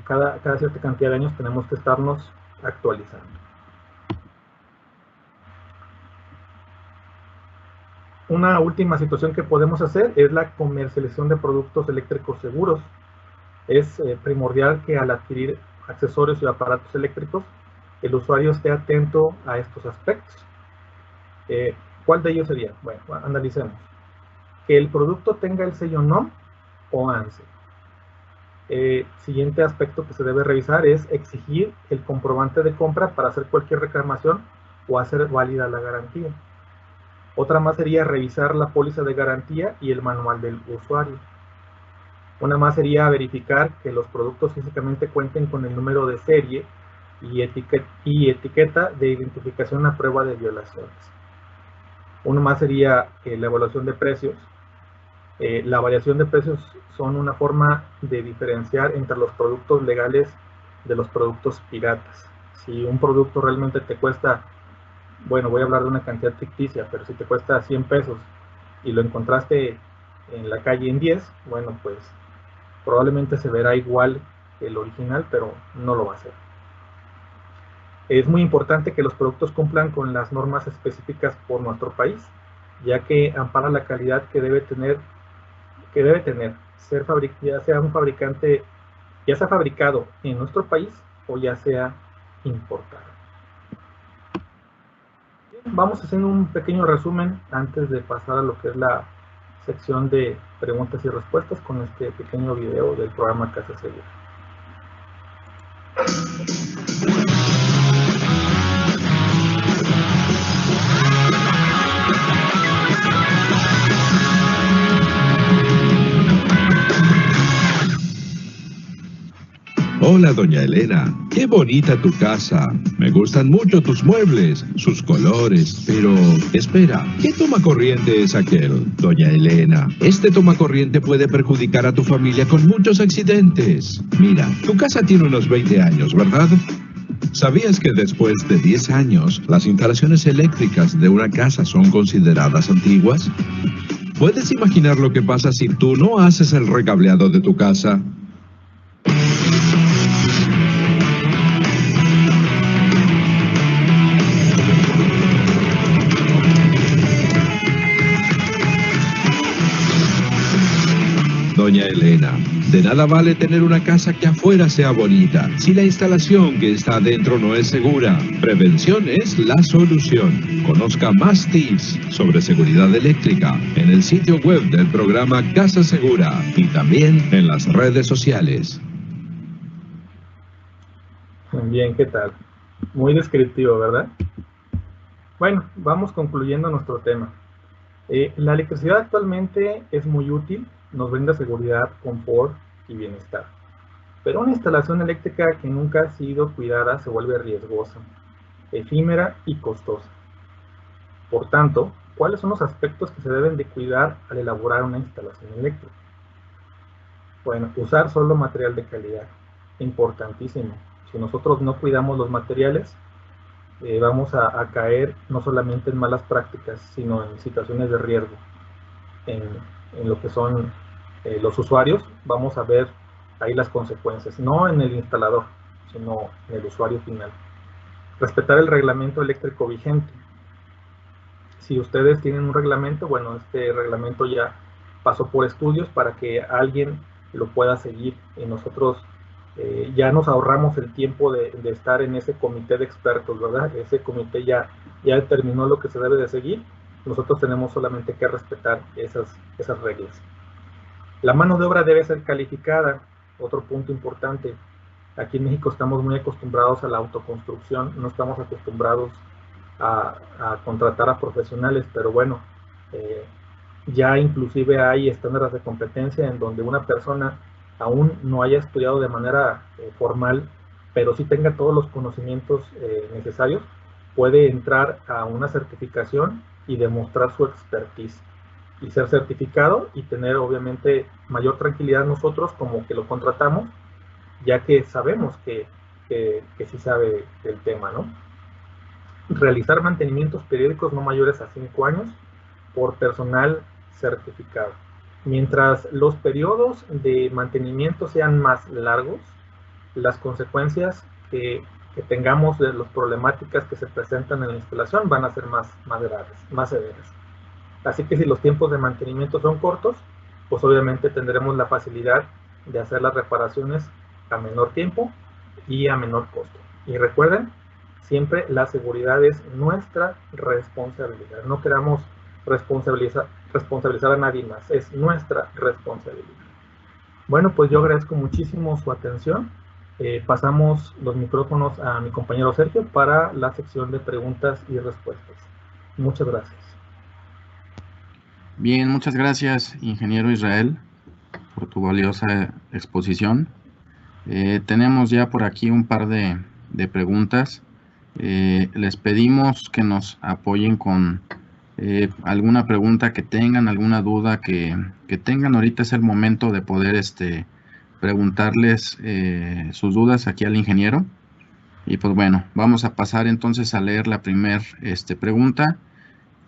B: cada cierta cantidad de años tenemos que estarnos actualizando. Una última situación que podemos hacer es la comercialización de productos eléctricos seguros. Es primordial que al adquirir accesorios y aparatos eléctricos, el usuario esté atento a estos aspectos. ¿Cuál de ellos sería? Bueno, analicemos. Que el producto tenga el sello NOM o ANSI. Siguiente aspecto que se debe revisar es exigir el comprobante de compra para hacer cualquier reclamación o hacer válida la garantía. Otra más sería revisar la póliza de garantía y el manual del usuario. Una más sería verificar que los productos físicamente cuenten con el número de serie y etiqueta de identificación a prueba de violaciones. Una más sería la evaluación de precios. La variación de precios son una forma de diferenciar entre los productos legales de los productos piratas. Si un producto realmente te cuesta, bueno, voy a hablar de una cantidad ficticia, pero si te cuesta 100 pesos y lo encontraste en la calle en 10, bueno, pues probablemente se verá igual que el original, pero no lo va a hacer. Es muy importante que los productos cumplan con las normas específicas por nuestro país, ya que ampara la calidad que debe tener, ya sea un fabricante, ya sea fabricado en nuestro país o ya sea importado. Vamos haciendo un pequeño resumen antes de pasar a lo que es la sección de preguntas y respuestas con este pequeño video del programa Casa Segura.
C: Hola, doña Elena. Qué bonita tu casa. Me gustan mucho tus muebles, sus colores. Pero, espera, ¿qué tomacorriente es aquel, doña Elena? Este tomacorriente puede perjudicar a tu familia con muchos accidentes. Mira, tu casa tiene unos 20 años, ¿verdad? ¿Sabías que después de 10 años, las instalaciones eléctricas de una casa son consideradas antiguas? ¿Puedes imaginar lo que pasa si tú no haces el recableado de tu casa? Doña Elena, de nada vale tener una casa que afuera sea bonita si la instalación que está adentro no es segura. Prevención es la solución. Conozca más tips sobre seguridad eléctrica en el sitio web del programa Casa Segura y también en las redes sociales.
B: Bien, ¿qué tal? Muy descriptivo, ¿verdad? Bueno, vamos concluyendo nuestro tema. La electricidad actualmente es muy útil, nos brinda seguridad, confort y bienestar. Pero una instalación eléctrica que nunca ha sido cuidada se vuelve riesgosa, efímera y costosa. Por tanto, ¿cuáles son los aspectos que se deben de cuidar al elaborar una instalación eléctrica? Bueno, usar solo material de calidad, importantísimo. Si nosotros no cuidamos los materiales, vamos a caer no solamente en malas prácticas, sino en situaciones de riesgo. En lo que son los usuarios, vamos a ver ahí las consecuencias, no en el instalador, sino en el usuario final. Respetar el reglamento eléctrico vigente. Si ustedes tienen un reglamento, bueno, este reglamento ya pasó por estudios para que alguien lo pueda seguir. Y nosotros ya nos ahorramos el tiempo de estar en ese comité de expertos, ¿verdad? Ese comité ya determinó lo que se debe de seguir. Nosotros tenemos solamente que respetar esas reglas. La mano de obra debe ser calificada. Otro punto importante. Aquí en México estamos muy acostumbrados a la autoconstrucción, no estamos acostumbrados a contratar a profesionales, pero bueno, ya inclusive hay estándares de competencia en donde una persona aún no haya estudiado de manera formal, pero sí tenga todos los conocimientos necesarios, puede entrar a una certificación y demostrar su expertise y ser certificado y tener obviamente mayor tranquilidad nosotros como que lo contratamos, ya que sabemos que sí sabe del tema, ¿no? Realizar mantenimientos periódicos no mayores a 5 años por personal certificado. Mientras los periodos de mantenimiento sean más largos, las consecuencias que tengamos de las problemáticas que se presentan en la instalación van a ser más graves, más severas. Así que si los tiempos de mantenimiento son cortos, pues obviamente tendremos la facilidad de hacer las reparaciones a menor tiempo y a menor costo. Y recuerden, siempre la seguridad es nuestra responsabilidad. No queramos responsabilizar a nadie más, es nuestra responsabilidad. Bueno, pues yo agradezco muchísimo su atención. Pasamos los micrófonos a mi compañero Sergio para la sección de preguntas y respuestas. Muchas gracias.
A: Bien, muchas gracias, ingeniero Israel, por tu valiosa exposición. Tenemos ya por aquí un par de preguntas. Les pedimos que nos apoyen con alguna pregunta que tengan, alguna duda que tengan. Ahorita es el momento de poder preguntarles sus dudas aquí al ingeniero. Y pues bueno, vamos a pasar entonces a leer la primera pregunta.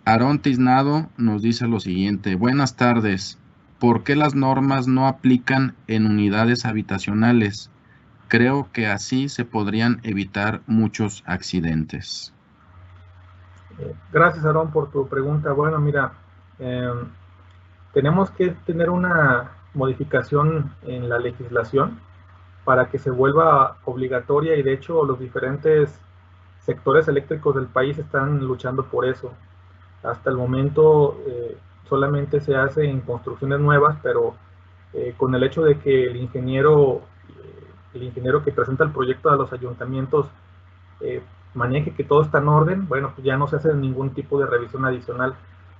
A: Aarón Tiznado nos dice lo siguiente: buenas tardes, ¿por qué las normas no aplican en unidades habitacionales? Creo que así se podrían evitar muchos accidentes.
B: Gracias, Aarón, por tu pregunta. Bueno, mira, tenemos que tener una modificación en la legislación para que se vuelva obligatoria y de hecho los diferentes sectores eléctricos del país están luchando por eso. Hasta el momento solamente se hace en construcciones nuevas, pero con el hecho de que el ingeniero que presenta el proyecto a los ayuntamientos maneje que todo está en orden, bueno, pues ya no se hace ningún tipo de revisión adicional.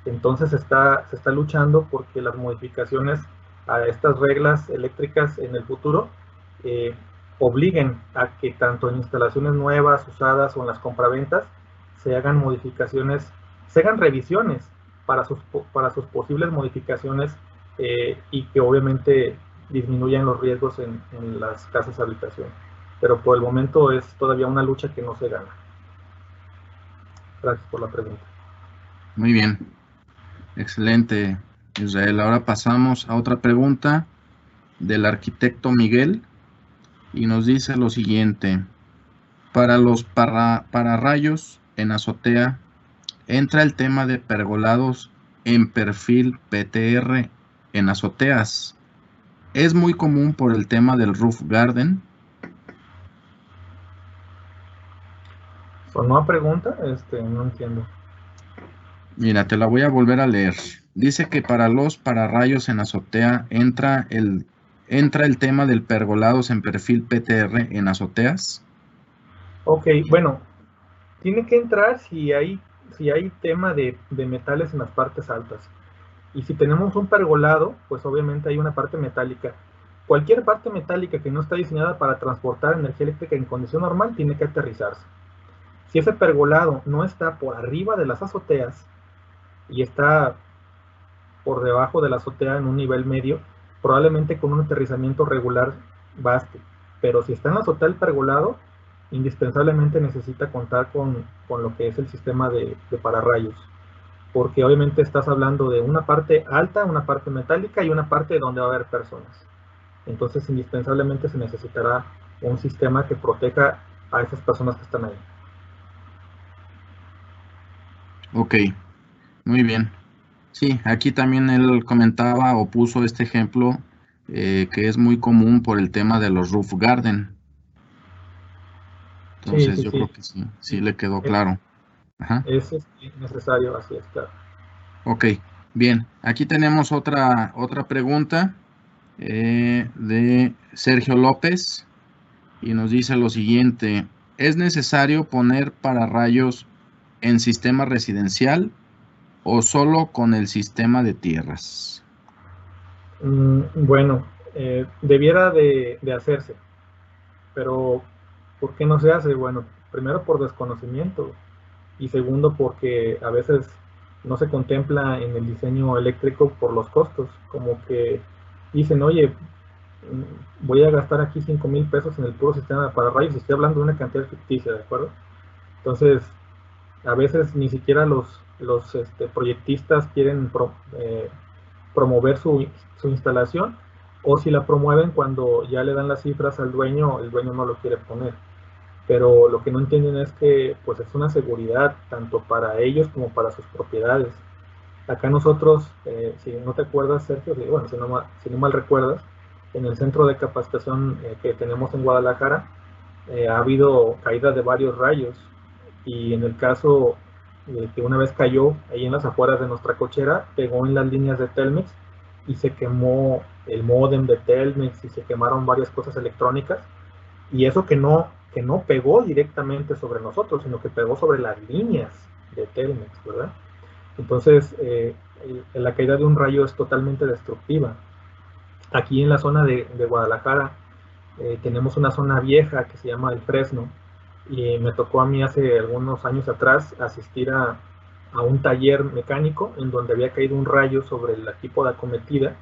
B: Entonces se está luchando porque las modificaciones a estas reglas eléctricas en el futuro obliguen a que tanto en instalaciones nuevas, usadas o en las compraventas se hagan modificaciones, se hagan revisiones para sus posibles modificaciones y que obviamente disminuyan los riesgos en las casas de habitación. Pero por el momento es todavía una lucha que no se gana. Gracias por la pregunta.
A: Muy bien. Excelente, Israel. Ahora pasamos a otra pregunta del arquitecto Miguel y nos dice lo siguiente: para los pararrayos en azotea, ¿entra el tema de pergolados en perfil PTR en azoteas? ¿Es muy común por el tema del roof garden?
B: ¿O no pregunta? No entiendo.
A: Mira, te la voy a volver a leer. Dice que para los pararrayos en azotea entra el tema del pergolados en perfil PTR en azoteas.
B: Ok, bueno, tiene que entrar si hay tema de metales en las partes altas. Y si tenemos un pergolado, pues obviamente hay una parte metálica. Cualquier parte metálica que no está diseñada para transportar energía eléctrica en condición normal tiene que aterrizarse. Si ese pergolado no está por arriba de las azoteas y está por debajo de la azotea en un nivel medio, probablemente con un aterrizamiento regular baste. Pero si está en la azotea el pergolado, indispensablemente necesita contar con lo que es el sistema de pararrayos. Porque obviamente estás hablando de una parte alta, una parte metálica y una parte donde va a haber personas. Entonces indispensablemente se necesitará un sistema que proteja a esas personas que están ahí.
A: Ok, muy bien. Sí, aquí también él comentaba o puso este ejemplo que es muy común por el tema de los roof garden. Entonces
B: Sí,
A: yo creo que sí le quedó
B: es,
A: claro. Ajá.
B: es necesario, así es, claro.
A: Ok, bien. Aquí tenemos otra pregunta de Sergio López y nos dice lo siguiente: ¿es necesario poner pararrayos en sistema residencial o solo con el sistema de tierras?
B: Bueno, debiera de hacerse, pero ¿por qué no se hace? Bueno, primero por desconocimiento y segundo porque a veces no se contempla en el diseño eléctrico por los costos, como que dicen, oye, voy a gastar aquí 5,000 pesos en el puro sistema de pararrayos y estoy hablando de una cantidad ficticia, ¿de acuerdo? Entonces, a veces ni siquiera los proyectistas quieren promover su instalación, o si la promueven cuando ya le dan las cifras al dueño, el dueño no lo quiere poner. Pero lo que no entienden es que pues es una seguridad tanto para ellos como para sus propiedades. Acá nosotros, si no te acuerdas, Sergio, bueno, si no mal recuerdas, en el centro de capacitación que tenemos en Guadalajara, ha habido caídas de varios rayos, y en el caso de que una vez cayó ahí en las afueras de nuestra cochera, pegó en las líneas de Telmex y se quemó el módem de Telmex y se quemaron varias cosas electrónicas, y eso que no pegó directamente sobre nosotros, sino que pegó sobre las líneas de Telmex, ¿verdad? Entonces, la caída de un rayo es totalmente destructiva. Aquí en la zona de Guadalajara tenemos una zona vieja que se llama El Fresno, y me tocó a mí hace algunos años atrás asistir a un taller mecánico en donde había caído un rayo sobre el equipo de acometida,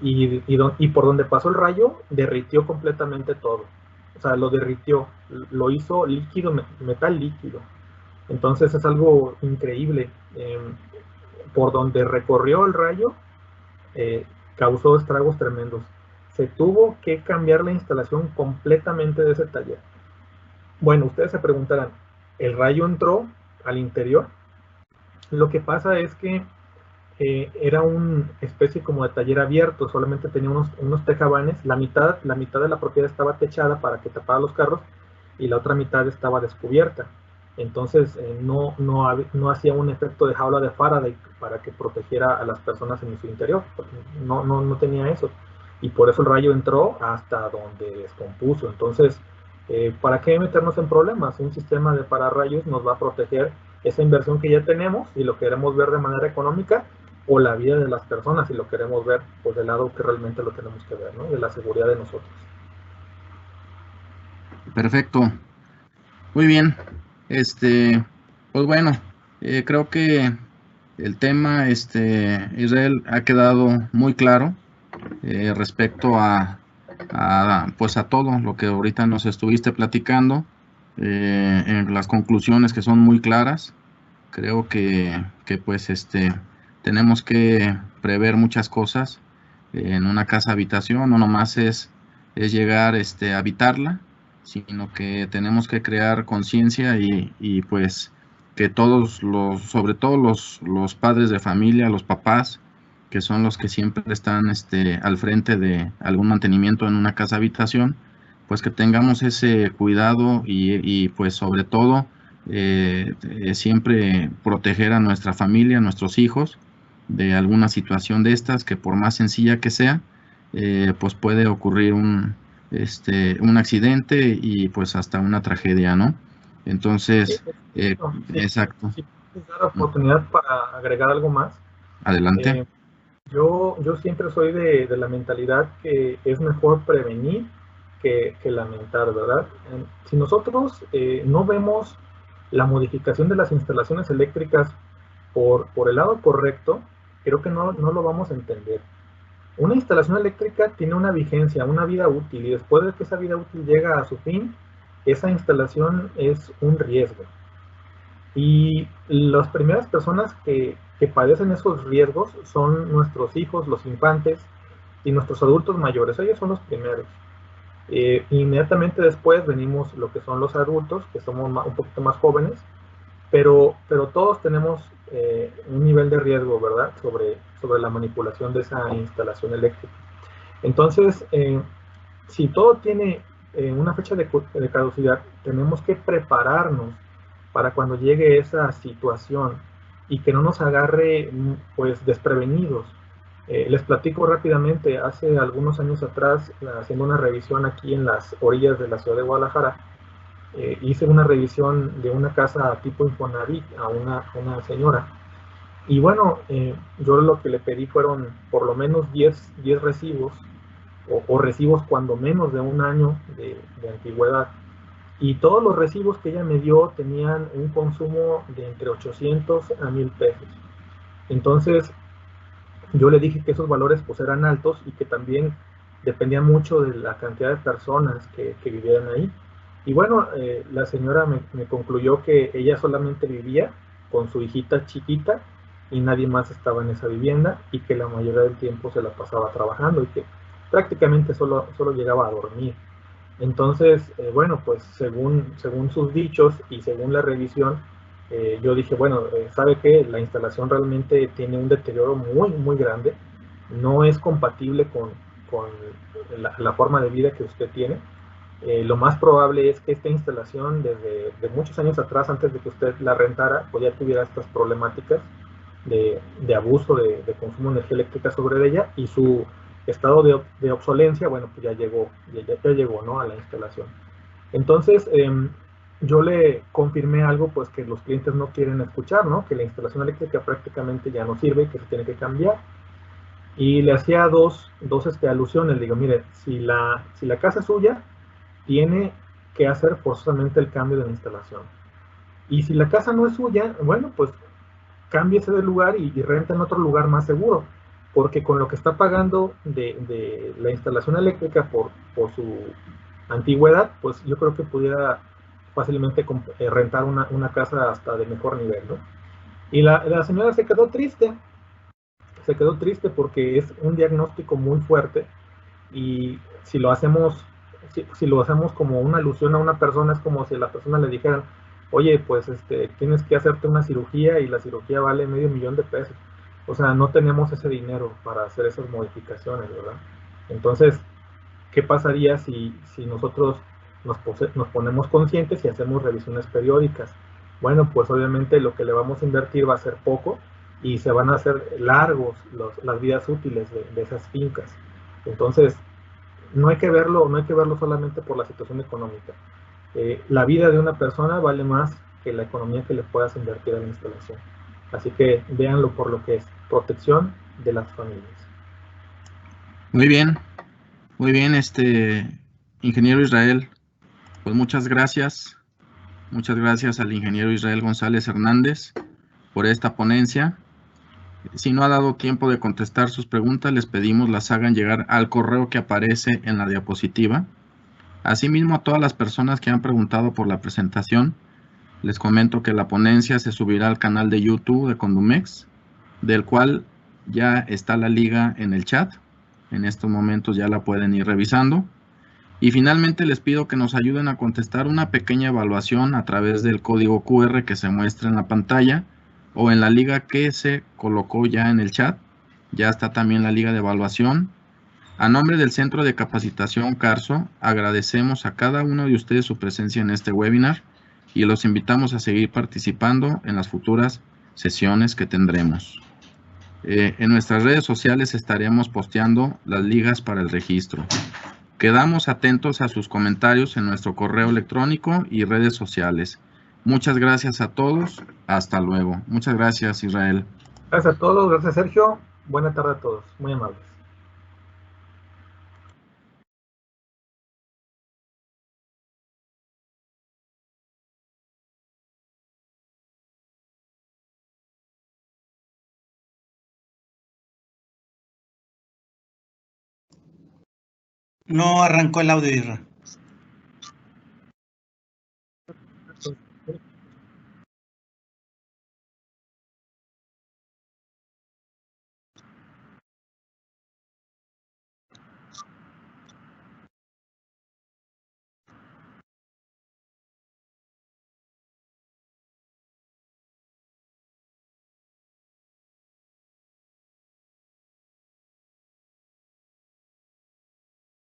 B: y por donde pasó el rayo derritió completamente todo. O sea, lo derritió, lo hizo líquido, metal líquido. Entonces es algo increíble. Por donde recorrió el rayo, causó estragos tremendos. Se tuvo que cambiar la instalación completamente de ese taller. Bueno, ustedes se preguntarán, ¿el rayo entró al interior? Lo que pasa es que era una especie como de taller abierto, solamente tenía unos tejabanes, la mitad de la propiedad estaba techada para que tapara los carros y la otra mitad estaba descubierta. Entonces no hacía un efecto de jaula de Faraday para que protegiera a las personas en su interior, no tenía eso, y por eso el rayo entró hasta donde descompuso. Entonces, ¿para qué meternos en problemas? Un sistema de pararrayos nos va a proteger esa inversión que ya tenemos y lo queremos ver de manera económica, o la vida de las personas y lo queremos ver pues del lado que realmente lo tenemos que ver, ¿no? De la seguridad de nosotros.
A: Perfecto. Muy bien. Pues bueno, creo que el tema, Israel, ha quedado muy claro respecto pues a todo lo que ahorita nos estuviste platicando, en las conclusiones que son muy claras. Creo que pues tenemos que prever muchas cosas en una casa habitación. No nomás es llegar a habitarla, sino que tenemos que crear conciencia y pues que sobre todo los padres de familia, los papás, que son los que siempre están al frente de algún mantenimiento en una casa habitación, pues que tengamos ese cuidado y pues sobre todo siempre proteger a nuestra familia, a nuestros hijos, de alguna situación de estas, que por más sencilla que sea, pues puede ocurrir un accidente y pues hasta una tragedia, ¿no? Entonces,
B: Sí,
A: exacto.
B: si puedes dar oportunidad para agregar algo más.
A: Adelante.
B: Yo siempre soy de la mentalidad que es mejor prevenir que lamentar, ¿verdad? Si nosotros no vemos la modificación de las instalaciones eléctricas por el lado correcto, creo que no lo vamos a entender. Una instalación eléctrica tiene una vigencia, una vida útil, y después de que esa vida útil llega a su fin, esa instalación es un riesgo. Y las primeras personas que padecen esos riesgos son nuestros hijos, los infantes y nuestros adultos mayores. Ellos son los primeros. Inmediatamente después venimos lo que son los adultos, que somos un poquito más jóvenes, pero todos tenemos un nivel de riesgo, ¿verdad?, sobre la manipulación de esa instalación eléctrica. Entonces, si todo tiene una fecha de caducidad, tenemos que prepararnos para cuando llegue esa situación y que no nos agarre pues desprevenidos. Les platico rápidamente, hace algunos años atrás, haciendo una revisión aquí en las orillas de la ciudad de Guadalajara, hice una revisión de una casa tipo Infonavit a una señora. Y bueno, yo lo que le pedí fueron por lo menos 10 recibos, o recibos cuando menos de un año de antigüedad. Y todos los recibos que ella me dio tenían un consumo de entre 800 a 1000 pesos. Entonces, yo le dije que esos valores pues eran altos y que también dependía mucho de la cantidad de personas que vivieran ahí. Y bueno, la señora me concluyó que ella solamente vivía con su hijita chiquita y nadie más estaba en esa vivienda y que la mayoría del tiempo se la pasaba trabajando y que prácticamente solo llegaba a dormir. Entonces, bueno, pues según sus dichos y según la revisión, yo dije, bueno, ¿sabe qué? La instalación realmente tiene un deterioro muy grande, no es compatible con la forma de vida que usted tiene. Lo más probable es que esta instalación desde de muchos años atrás, antes de que usted la rentara, pues ya tuviera estas problemáticas de abuso de consumo de energía eléctrica sobre ella y su estado de obsolencia, bueno, pues ya llegó, ¿no? A la instalación. Entonces, yo le confirmé algo, pues que los clientes no quieren escuchar, ¿no? Que la instalación eléctrica prácticamente ya no sirve y que se tiene que cambiar. Y le hacía dos alusiones. Le digo, mire, si la casa es suya, tiene que hacer forzosamente el cambio de la instalación. Y si la casa no es suya, bueno, pues cámbiese de lugar y renta en otro lugar más seguro, porque con lo que está pagando de la instalación eléctrica por su antigüedad, pues yo creo que pudiera fácilmente rentar una casa hasta de mejor nivel, ¿no? Y la señora se quedó triste porque es un diagnóstico muy fuerte y si lo hacemos como una alusión a una persona, es como si a la persona le dijeran, oye, pues tienes que hacerte una cirugía y la cirugía vale $500,000. O sea, no tenemos ese dinero para hacer esas modificaciones, ¿verdad? Entonces, ¿qué pasaría si nosotros nos ponemos conscientes y hacemos revisiones periódicas? Bueno, pues obviamente lo que le vamos a invertir va a ser poco y se van a hacer largos las vidas útiles de esas fincas. Entonces, no hay que verlo solamente por la situación económica. La vida de una persona vale más que la economía que le puedas invertir en la instalación. Así que véanlo por lo que es protección de las familias.
A: Muy bien, ingeniero Israel. Pues muchas gracias al ingeniero Israel González Hernández por esta ponencia. Si no ha dado tiempo de contestar sus preguntas, les pedimos las hagan llegar al correo que aparece en la diapositiva. Asimismo, a todas las personas que han preguntado por la presentación, les comento que la ponencia se subirá al canal de YouTube de Condumex, del cual ya está la liga en el chat. En estos momentos ya la pueden ir revisando. Y finalmente les pido que nos ayuden a contestar una pequeña evaluación a través del código QR que se muestra en la pantalla o en la liga que se colocó ya en el chat. Ya está también la liga de evaluación. A nombre del Centro de Capacitación Carso, agradecemos a cada uno de ustedes su presencia en este webinar y los invitamos a seguir participando en las futuras sesiones que tendremos. En nuestras redes sociales estaremos posteando las ligas para el registro. Quedamos atentos a sus comentarios en nuestro correo electrónico y redes sociales. Muchas gracias a todos. Hasta luego. Muchas gracias, Israel.
B: Gracias a todos, gracias Sergio. Buena tarde a todos, muy amables.
D: No arrancó el audio, Isra.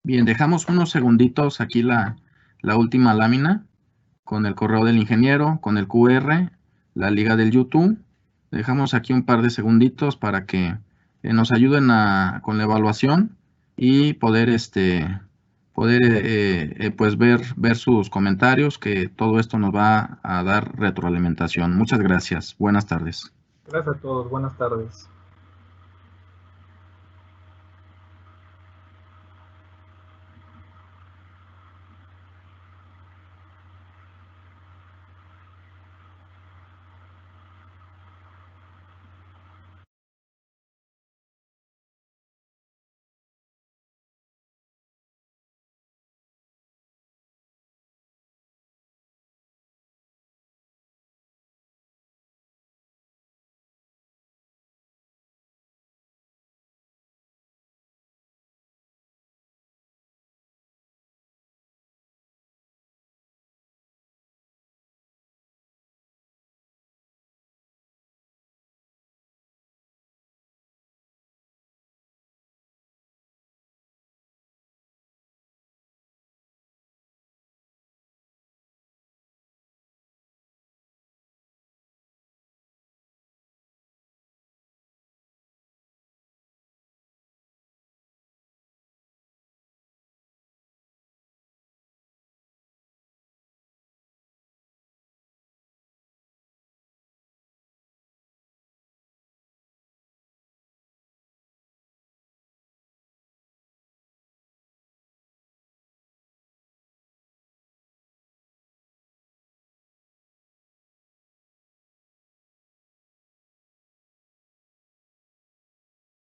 A: Bien, dejamos unos segunditos aquí la última lámina con el correo del ingeniero, con el QR, la liga del YouTube. Dejamos aquí un par de segunditos para que nos ayuden con la evaluación y poder, pues ver sus comentarios, que todo esto nos va a dar retroalimentación. Muchas gracias. Buenas tardes.
B: Gracias a todos. Buenas tardes.